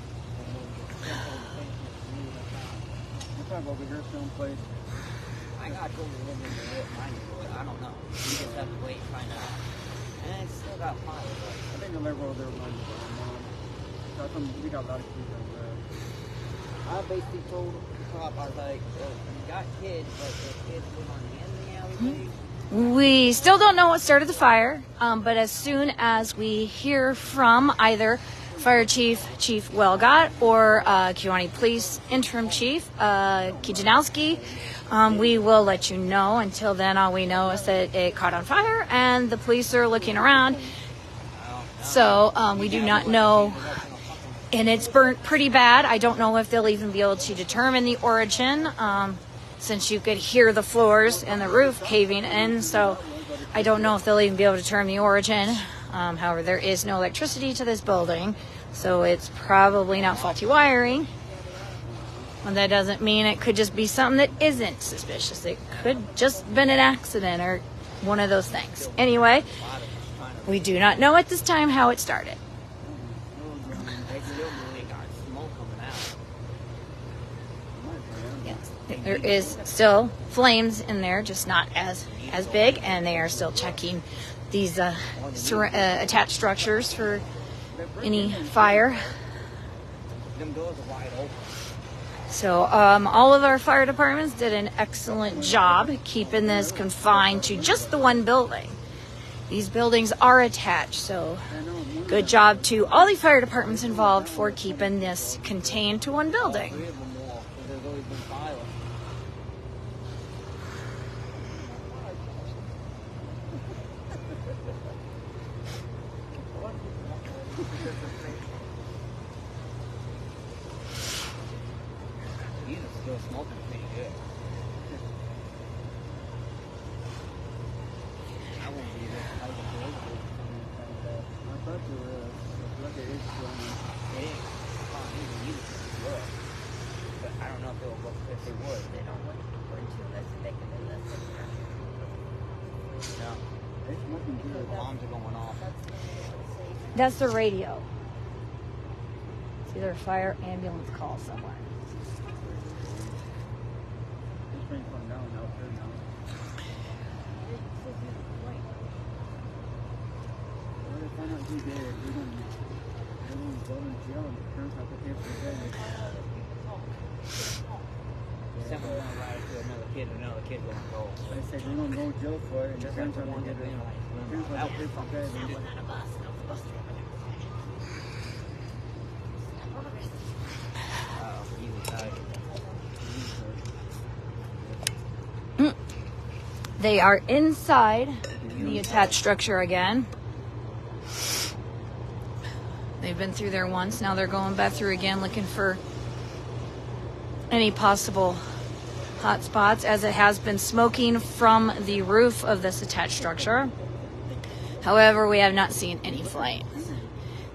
Speaker 3: You're talking over here someplace.
Speaker 4: I got to go to live in the mine. I don't know. You just have to wait and find out.
Speaker 6: And it's still got fire.
Speaker 3: I think the level of their money. We got a lot of kids out there.
Speaker 6: I basically told the cop, I was like, you got kids, but the kids live on the end of the alleyway.
Speaker 1: We still don't know what started the fire, but as soon as we hear from either Fire Chief Welgott or Kewanee Police Interim Chief Kijanowski, we will let you know. Until then, all we know is that it caught on fire and the police are looking around. So we do not know, and it's burnt pretty bad. I don't know if they'll even be able to determine the origin, since you could hear the floors and the roof caving in. So I don't know if they'll even be able to determine the origin. However, there is no electricity to this building, so it's probably not faulty wiring. And that doesn't mean it could just be something that isn't suspicious. It could just been an accident or one of those things. Anyway, we do not know at this time how it started. Yes, there is still flames in there, just not as big, and they are still checking these attached structures for any fire.
Speaker 6: Them doors are wide open.
Speaker 1: So all of our fire departments did an excellent job keeping this confined to just the one building. These buildings are attached, so good job to all the fire departments involved for keeping this contained to one building.
Speaker 6: Three of them more, because there's always been fire. These are still smoking pretty good. I won't be this type of good.
Speaker 3: I thought you were look at it.
Speaker 6: They ain't even use it to work. But I don't know if they'll work. If they would, they don't want to put into unless they can do this. No.
Speaker 3: It's smoking good.
Speaker 6: Bombs are going off.
Speaker 1: That's the radio. It's either a fire ambulance call somewhere.
Speaker 3: It's been coming down out there now. Well, they find out who did it. They don't go in jail and the parents have to pay for the
Speaker 6: Someone want to ride to another kid going to go.
Speaker 3: They say they're going to go to jail for it. And the
Speaker 6: Just
Speaker 3: parents
Speaker 6: like
Speaker 3: have
Speaker 6: the
Speaker 3: to
Speaker 6: one
Speaker 3: pay
Speaker 6: that
Speaker 3: for
Speaker 6: been
Speaker 3: it.
Speaker 6: like,
Speaker 3: Parents have to pay for it.
Speaker 1: They are inside the attached structure again. They've been through there once. Now they're going back through again, looking for any possible hot spots, as it has been smoking from the roof of this attached structure. However, we have not seen any flames.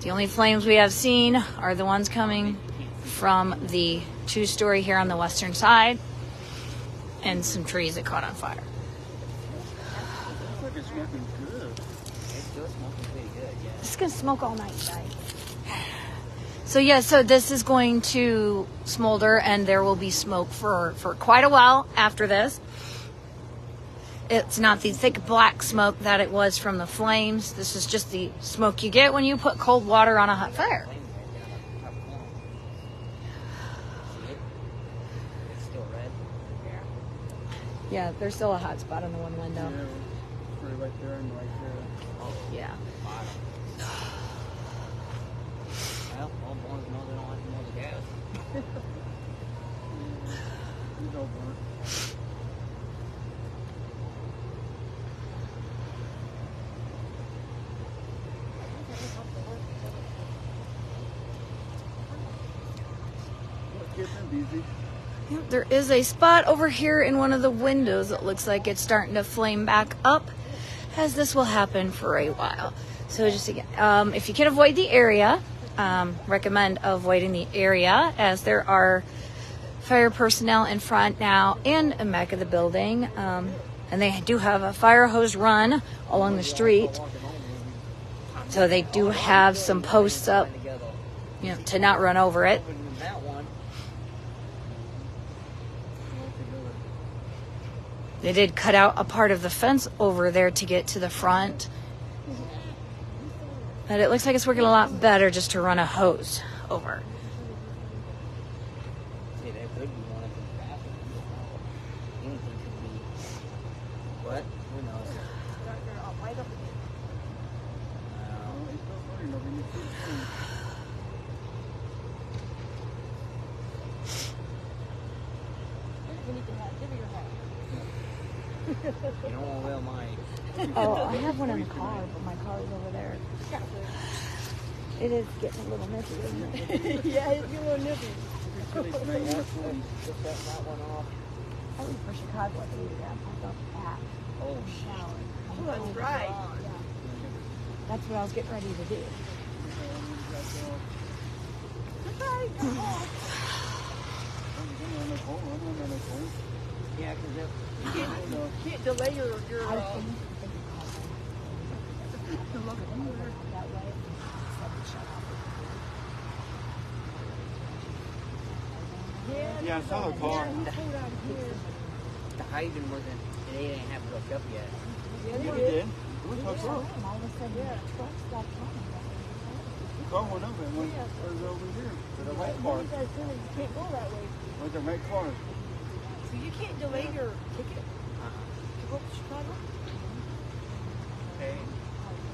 Speaker 1: The only flames we have seen are the ones coming from the two-story here on the western side and some trees that caught on fire.
Speaker 3: Looks like it's smoking good.
Speaker 6: It's still smoking pretty good, yeah.
Speaker 1: It's gonna smoke all night, guys. So yeah, so this is going to smolder and there will be smoke for quite a while after this. It's not the thick black smoke that it was from the flames. This is just the smoke you get when you put cold water on a hot fire.
Speaker 6: It's still red.
Speaker 1: Yeah, there's still a hot spot on the one window.
Speaker 3: Yeah, right there and right there.
Speaker 1: Yeah.
Speaker 6: Well, all boys know they don't like to know the gas.
Speaker 3: He's over it.
Speaker 1: Yep, there is a spot over here in one of the windows that looks like it's starting to flame back up, as this will happen for a while. So just again, if you can avoid the area, recommend avoiding the area, as there are fire personnel in front now and in back of the building, and they do have a fire hose run along the street, so they do have some posts up, you know, to not run over it. They did cut out a part of the fence over there to get to the front. But it looks like it's working a lot better just to run a hose over.
Speaker 4: See, there could be one of the bathrooms. Anything could be. What? Who knows? You don't want to wear mine.
Speaker 1: Oh, I have one in the car, but my car is over there. It is getting a little nippy, isn't it?
Speaker 2: Yeah, it's a little nippy.
Speaker 4: Just that one off.
Speaker 1: I went for Chicago at 8 a.m. I felt bad.
Speaker 4: Oh,
Speaker 1: Shower.
Speaker 2: Oh, that's right.
Speaker 1: Yeah. That's what I was getting ready to do.
Speaker 4: yeah, because
Speaker 2: You can't delay your
Speaker 7: Yeah, I saw the car.
Speaker 4: the hydrant wasn't, it ain't have hooked up yet.
Speaker 7: Yeah, we did. We hooked up.
Speaker 1: All of a sudden, the truck stopped coming.
Speaker 7: The car went up and went over here to the red car.
Speaker 2: You can't go that way.
Speaker 7: With the red car.
Speaker 2: So you can't delay your ticket to go to Chicago?
Speaker 6: Okay.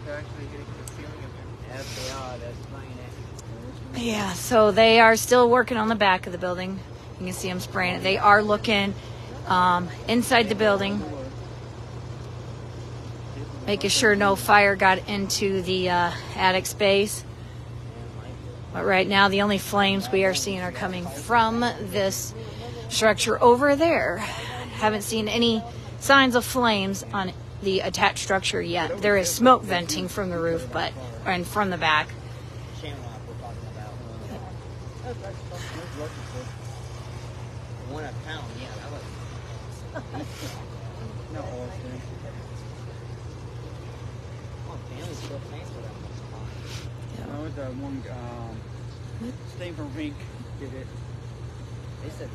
Speaker 6: They're actually getting the feeling of it.
Speaker 4: Yes, they are. They're spraying it.
Speaker 1: Yeah, so they are still working on the back of the building. You can see them spraying it. They are looking inside the building, making sure no fire got into the attic space. But right now, the only flames we are seeing are coming from this structure over there. Haven't seen any signs of flames on the attached structure yet. There is smoke venting from the roof, and from the back.
Speaker 4: Shamrock we're talking about. One a pound, yeah, that was.
Speaker 7: No, Austin.
Speaker 4: Come on, family's still paying for that much time.
Speaker 7: No, it's one, Stain from Rink did it.
Speaker 4: They said,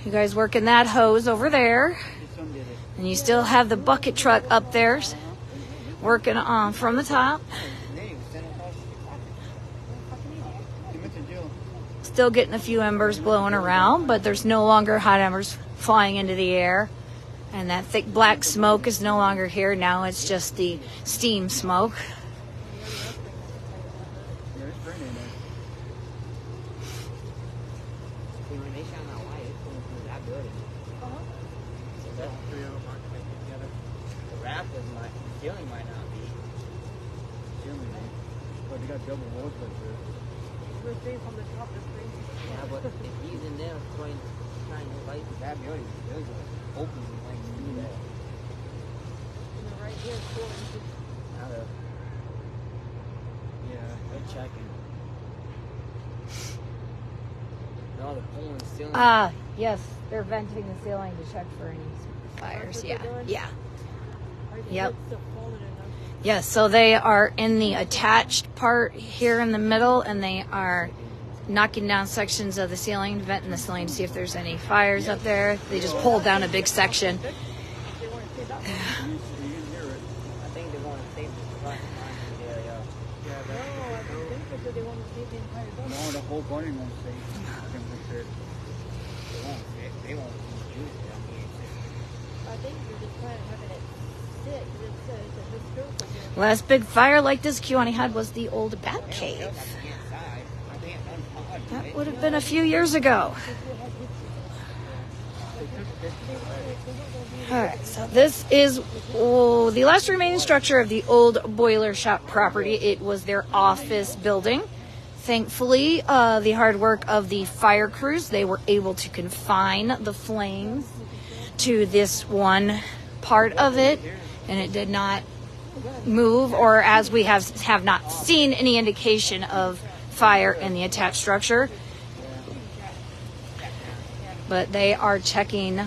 Speaker 1: You guys working that hose over there.
Speaker 7: His son did it.
Speaker 1: And you still have the bucket truck up there working on from the top.
Speaker 4: they didn't even send it across
Speaker 7: He went to jail.
Speaker 1: Still getting a few embers blowing around, but there's no longer hot embers flying into the air. And that thick black smoke is no longer here. Now it's just the steam smoke.
Speaker 7: Yeah, it's burning there.
Speaker 4: See, when they shine that light, it's coming through that building. So that,
Speaker 6: Three of them aren't connected together.
Speaker 4: the rafters might, the ceiling might not be.
Speaker 7: Chilling, man. But they got double walls back there.
Speaker 2: We're seeing from the top of the screen.
Speaker 4: Yeah, but if he's in there trying to light that building, the building open like to do that.
Speaker 2: And then right here, 4 inches.
Speaker 4: Now they're checking. No, they're pulling the ceiling.
Speaker 1: Yes, they're venting the ceiling to check for any fires. Yeah, yeah. Yep. Yes, so they are in the attached part here in the middle, and they are knocking down sections of the ceiling, venting the ceiling to see if there's any fires up there. They just pulled down a big section.
Speaker 7: You can hear it.
Speaker 4: I think they're going to save the front area.
Speaker 7: No, the whole building won't stay. I think they said.
Speaker 4: They won't use it. I mean,
Speaker 2: I think you're just trying to have it sit, because it's a historical building.
Speaker 1: Last big fire like this Kewanee had was the old bat cave.
Speaker 4: inside. I think it's
Speaker 1: That would have been a few years ago. Alright, so this is the last remaining structure of the old boiler shop property. It was their office building. Thankfully, the hard work of the fire crews, they were able to confine the flames to this one part of it, and it did not move, or as we have not seen any indication of fire in the attached structure. But they are checking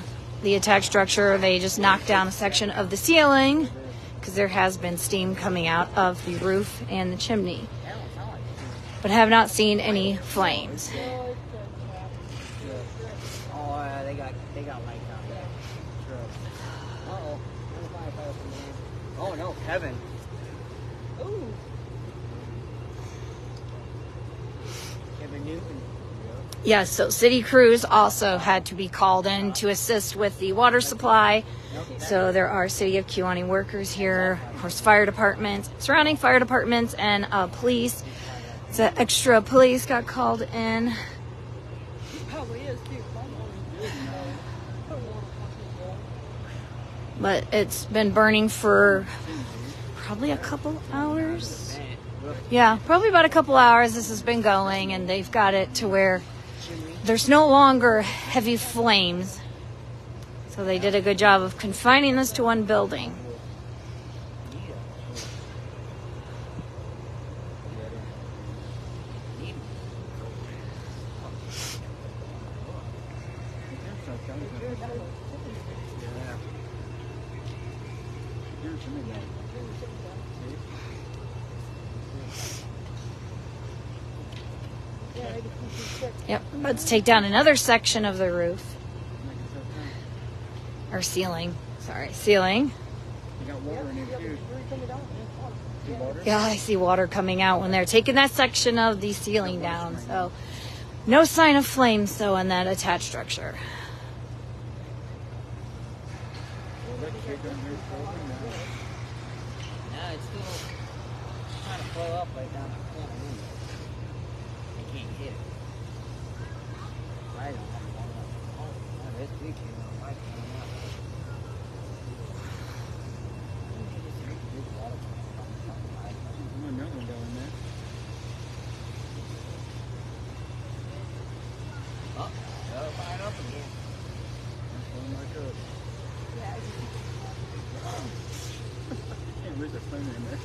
Speaker 1: the attached structure. They just knocked down a section of the ceiling because there has been steam coming out of the roof and the chimney, but have not seen any flames.
Speaker 4: Oh, they got lights out there. Uh-oh. Oh no, Kevin.
Speaker 2: Ooh.
Speaker 6: Kevin Newton.
Speaker 1: Yes, so city crews also had to be called in to assist with the water supply. So there are City of Kewanee workers here, of course, fire departments, surrounding fire departments, and police. So extra police got called in.
Speaker 2: Probably is too.
Speaker 1: But it's been burning for probably a couple hours. Yeah, probably about a couple hours this has been going, and they've got it to where there's no longer heavy flames. So they did a good job of confining this to one building. Yep, let's take down another section of the roof. Or ceiling. Sorry, ceiling.
Speaker 3: You got water in there too. See water?
Speaker 1: Yeah, I see water coming out when they're taking that section of the ceiling down. So, no sign of flames, though, in that attached structure.
Speaker 3: Well, that kid down there is probably now.
Speaker 6: No, it's still trying to flow up right down the corner. They can't hit it. I don't have one up. Oh, this weekend, my wife came up.
Speaker 3: There's another one down there.
Speaker 6: Oh, they'll fire up again.
Speaker 3: That's one like up. Can't read the flame in there.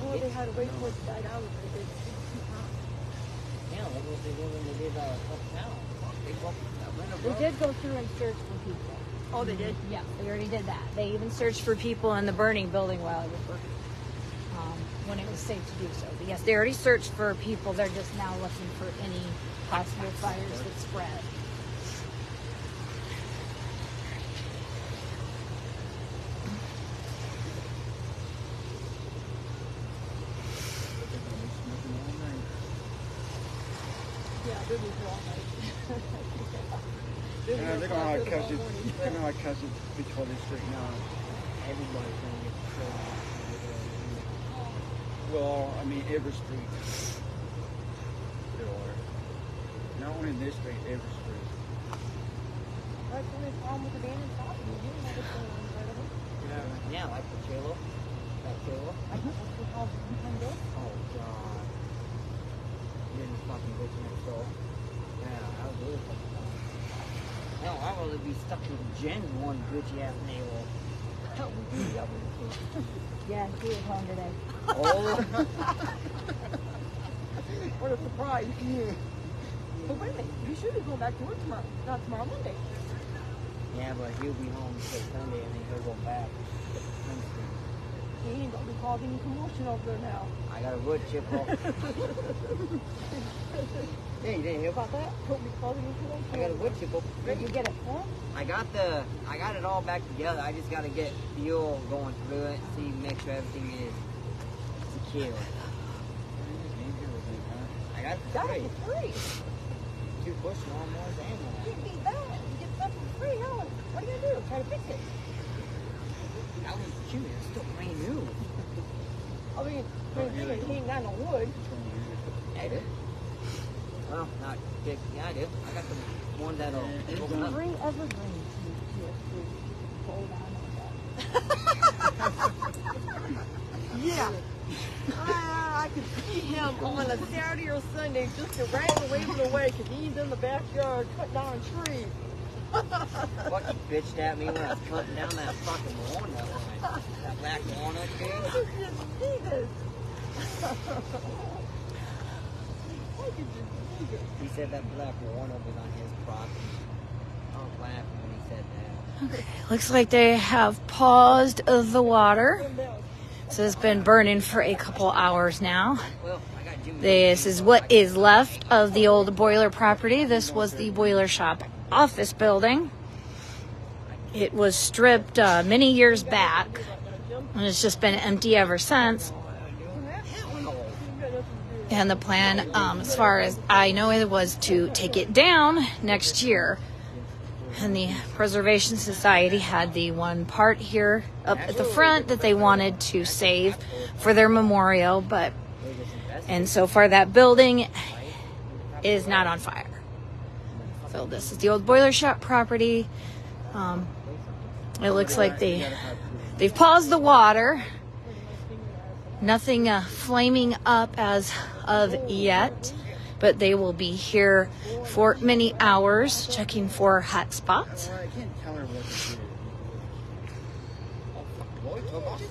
Speaker 2: Well, they had to wait for it to die down. But they did. It's too hot.
Speaker 6: Yeah, look what they did when they did uptown.
Speaker 1: They did go through and search for people.
Speaker 2: Oh, they did?
Speaker 1: Yeah, they already did that. They even searched for people in the burning building while it was burning, when it was safe to do so. But yes, they already searched for people. They're just now looking for any possible fires that spread.
Speaker 2: Yeah, they'll be here all night.
Speaker 3: Yeah, they're gonna have catch it. They're gonna have catch it before they straighten out.
Speaker 6: Everybody's gonna get killed.
Speaker 3: Well, I mean, every street. There are. Not only this street, every street.
Speaker 2: That's the only problem with abandoned property. You don't have anything inside of it.
Speaker 6: Yeah, like the Chilo. That Chilo.
Speaker 2: I think that's the house behind this.
Speaker 6: Oh, God. You're just fucking bitch next door. Yeah, that was really fucking fun. Hell, I'd rather be stuck with Jen's one bitchy ass neighbor.
Speaker 1: Yeah, he was home today.
Speaker 6: Oh,
Speaker 2: What a surprise. But wait a minute, you should be going back to work tomorrow. Not tomorrow, Monday.
Speaker 6: yeah, but he'll be home till Sunday and then he'll go back. Wednesday.
Speaker 2: He ain't gonna be causing any commotion over there now.
Speaker 6: I got a wood chip off. Yeah, you didn't hear about that?
Speaker 2: Don't be causing any commotion.
Speaker 6: I got a wood chip off.
Speaker 1: Did you get it for him?
Speaker 6: I got it all back together. I just gotta get fuel going through it, see, make sure everything is secure. I got the
Speaker 2: That
Speaker 6: three.
Speaker 2: is free.
Speaker 6: 2 push lawnmowers and
Speaker 2: You
Speaker 6: one.
Speaker 2: beat that. You get stuff for free. How? What are you gonna do? Try to fix it?
Speaker 6: That was cute. It's still brand new.
Speaker 2: I mean, he ain't got no wood.
Speaker 6: I do. Well, not big. Yeah, I do. I got the one that'll open up.
Speaker 1: Bring evergreen to your food. Hold on.
Speaker 2: Yeah. I could see him on a Saturday or Sunday just around waving away because he's in the backyard cutting down a tree.
Speaker 6: Fucking bitched at me when I was cutting down that fucking walnut line. That black walnut tree.
Speaker 2: I could just see this. I could just see this.
Speaker 6: He said that black walnut was on his property. I was laughing when he said that.
Speaker 1: Looks like they have paused the water. So it's been burning for a couple hours now.
Speaker 6: Well, I got Jimmy.
Speaker 1: This is what is left of the old boiler property. This was the boiler shop office building. It was stripped many years back, and it's just been empty ever since. And the plan, as far as I know, it was to take it down next year. And the Preservation Society had the one part here up at the front that they wanted to save for their memorial, and so far that building is not on fire. So this is the old boiler shop property. It looks like they've paused the water. Nothing flaming up as of yet, but they will be here for many hours checking for hot spots.
Speaker 6: I can't tell her what to do. Boy, took off.
Speaker 2: He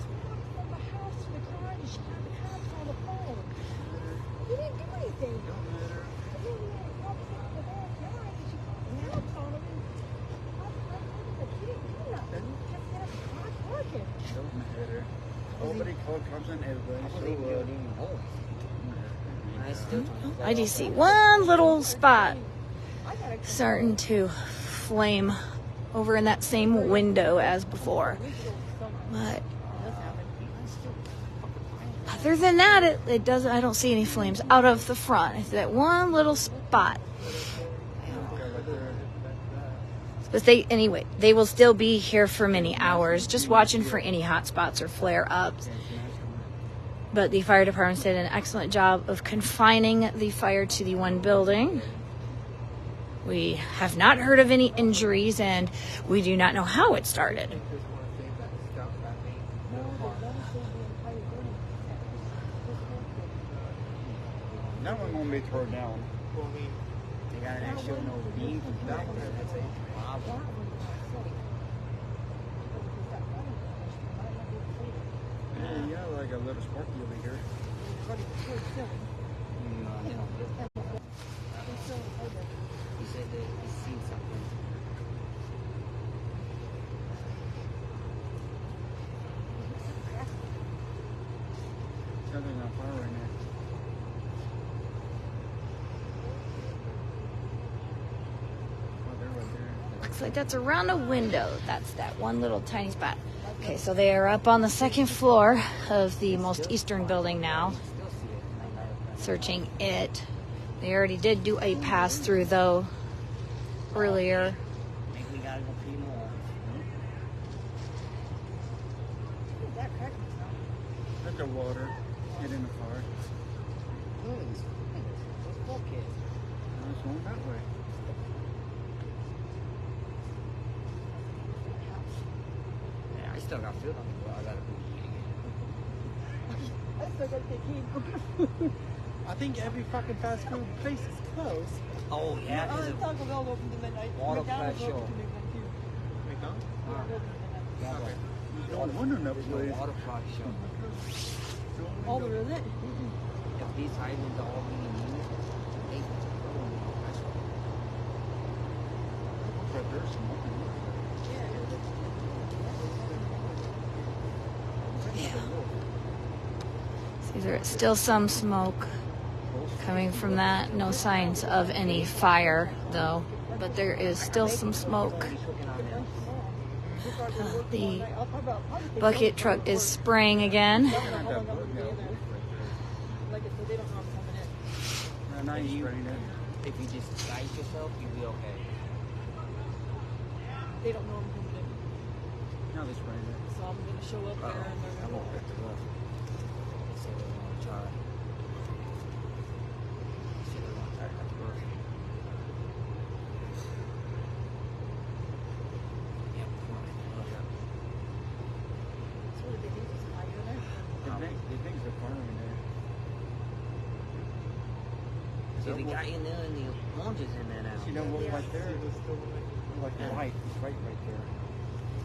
Speaker 2: didn't do anything.
Speaker 6: Nobody comes in everybody.
Speaker 1: I just see one little spot starting to flame over in that same window as before. But other than that, it doesn't. I don't see any flames out of the front. It's that one little spot. But they will still be here for many hours, just watching for any hot spots or flare-ups. But the fire department did an excellent job of confining the fire to the one building. We have not heard of any injuries, and we do not know how it started.
Speaker 6: That one won't be torn down. They got an actual no beam from that one. That's a problem. Yeah, like a little sparky over here. He said that he's seen something. Something on fire right now.
Speaker 1: Looks like that's around a window. That's that one little tiny spot. Okay, so they are up on the second floor of the most eastern building now, searching it. They already did do a pass-through, though, earlier.
Speaker 6: Maybe we gotta go pee more. Let the water get in the fire. Those poor kids. No, it's going that way. Yeah, I still got food on the floor. I gotta be eating it.
Speaker 2: I still gotta take heat.
Speaker 5: I think every fucking fast food place is closed.
Speaker 6: Oh, yeah.
Speaker 2: Oh, Taco Bell open to midnight.
Speaker 6: Water
Speaker 2: McDonald's
Speaker 6: pressure.
Speaker 2: open to midnight too.
Speaker 5: McDonald's?
Speaker 2: Yeah, open to midnight.
Speaker 6: No wonder that place. Water pressure.
Speaker 2: Oh, there is it?
Speaker 6: If these islands are all being used, they but there's some
Speaker 1: See, there's still some smoke coming from that. No signs of any fire, though, but there is still some smoke. The bucket truck is spraying again.
Speaker 2: Like I said, they don't know I'm coming in.
Speaker 6: now you spraying it. If you just ice yourself, you'll be okay.
Speaker 2: They don't know I'm coming in.
Speaker 6: Now they're spraying it.
Speaker 2: So I'm gonna show up there and they're
Speaker 6: I
Speaker 2: gonna
Speaker 6: won't pick it up. They say they're gonna try. They say they're gonna try to cut the roof. Yep, come on. Look up.
Speaker 2: So what did they do? Just hide in there?
Speaker 6: They think they're farming in there. See, the guy in there and the oranges in there now.
Speaker 3: See that one right there? Like the light, it's right there.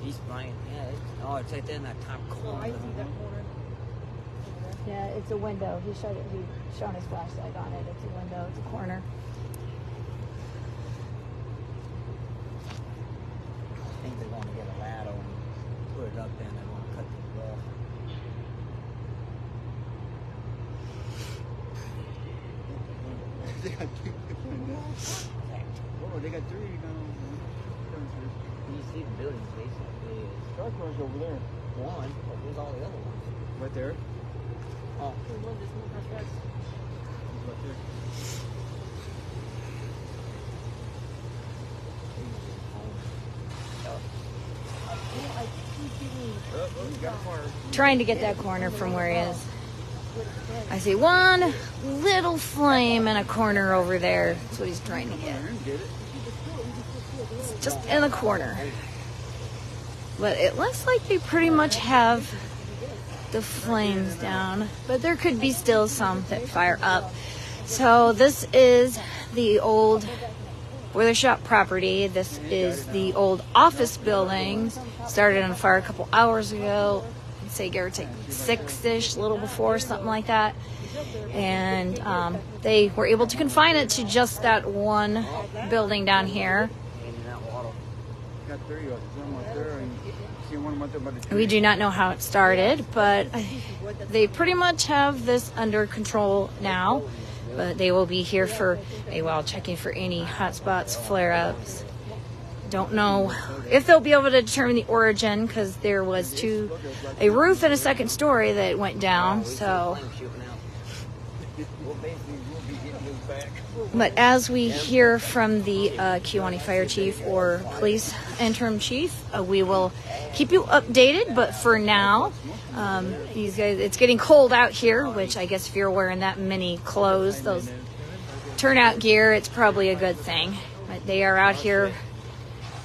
Speaker 6: He's flying. Yeah, it's right there in that top
Speaker 2: Oh,
Speaker 6: corner.
Speaker 2: I see that corner.
Speaker 1: Yeah, it's a window. He showed his flashlight on it. It's a window. It's a corner.
Speaker 6: I think they're going to get a ladder and put it up there and they're going to cut the roof.
Speaker 3: They got two. Oh, they got three now.
Speaker 6: You see the buildings basically.
Speaker 3: Darkroom's over there.
Speaker 6: One, but where's all the other ones?
Speaker 3: Right there.
Speaker 6: Oh,
Speaker 2: There's one, there's one, that's right.
Speaker 1: Trying to get that corner from where he is. I see one little flame in a corner over there. That's what he's trying to get. It's just in the corner. But it looks like they pretty much have the flames down. But there could be still some that fire up. So this is the old boiler shop property. This is the old office buildings. Started on fire a couple hours ago. I'd say give or take 6-ish, a little before, something like that. And they were able to confine it to just that one building down here. We do not know how it started, but they pretty much have this under control now. But they will be here for a while, checking for any hotspots, flare-ups. Don't know if they'll be able to determine the origin, because there was a roof and a second story that went down. So, but as we hear from the Kewanee Fire Chief or Police Interim Chief, we will keep you updated. But for now, these guys, it's getting cold out here, which I guess if you're wearing that many clothes, those turnout gear, it's probably a good thing. But they are out here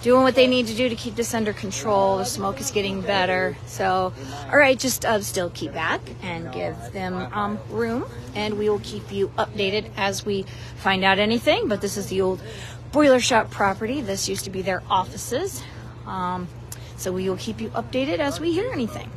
Speaker 1: doing what they need to do to keep this under control. The smoke is getting better. So, all right, just still keep back and give them room, and we will keep you updated as we find out anything. But this is the old boiler shop property. This used to be their offices. So we will keep you updated as we hear anything.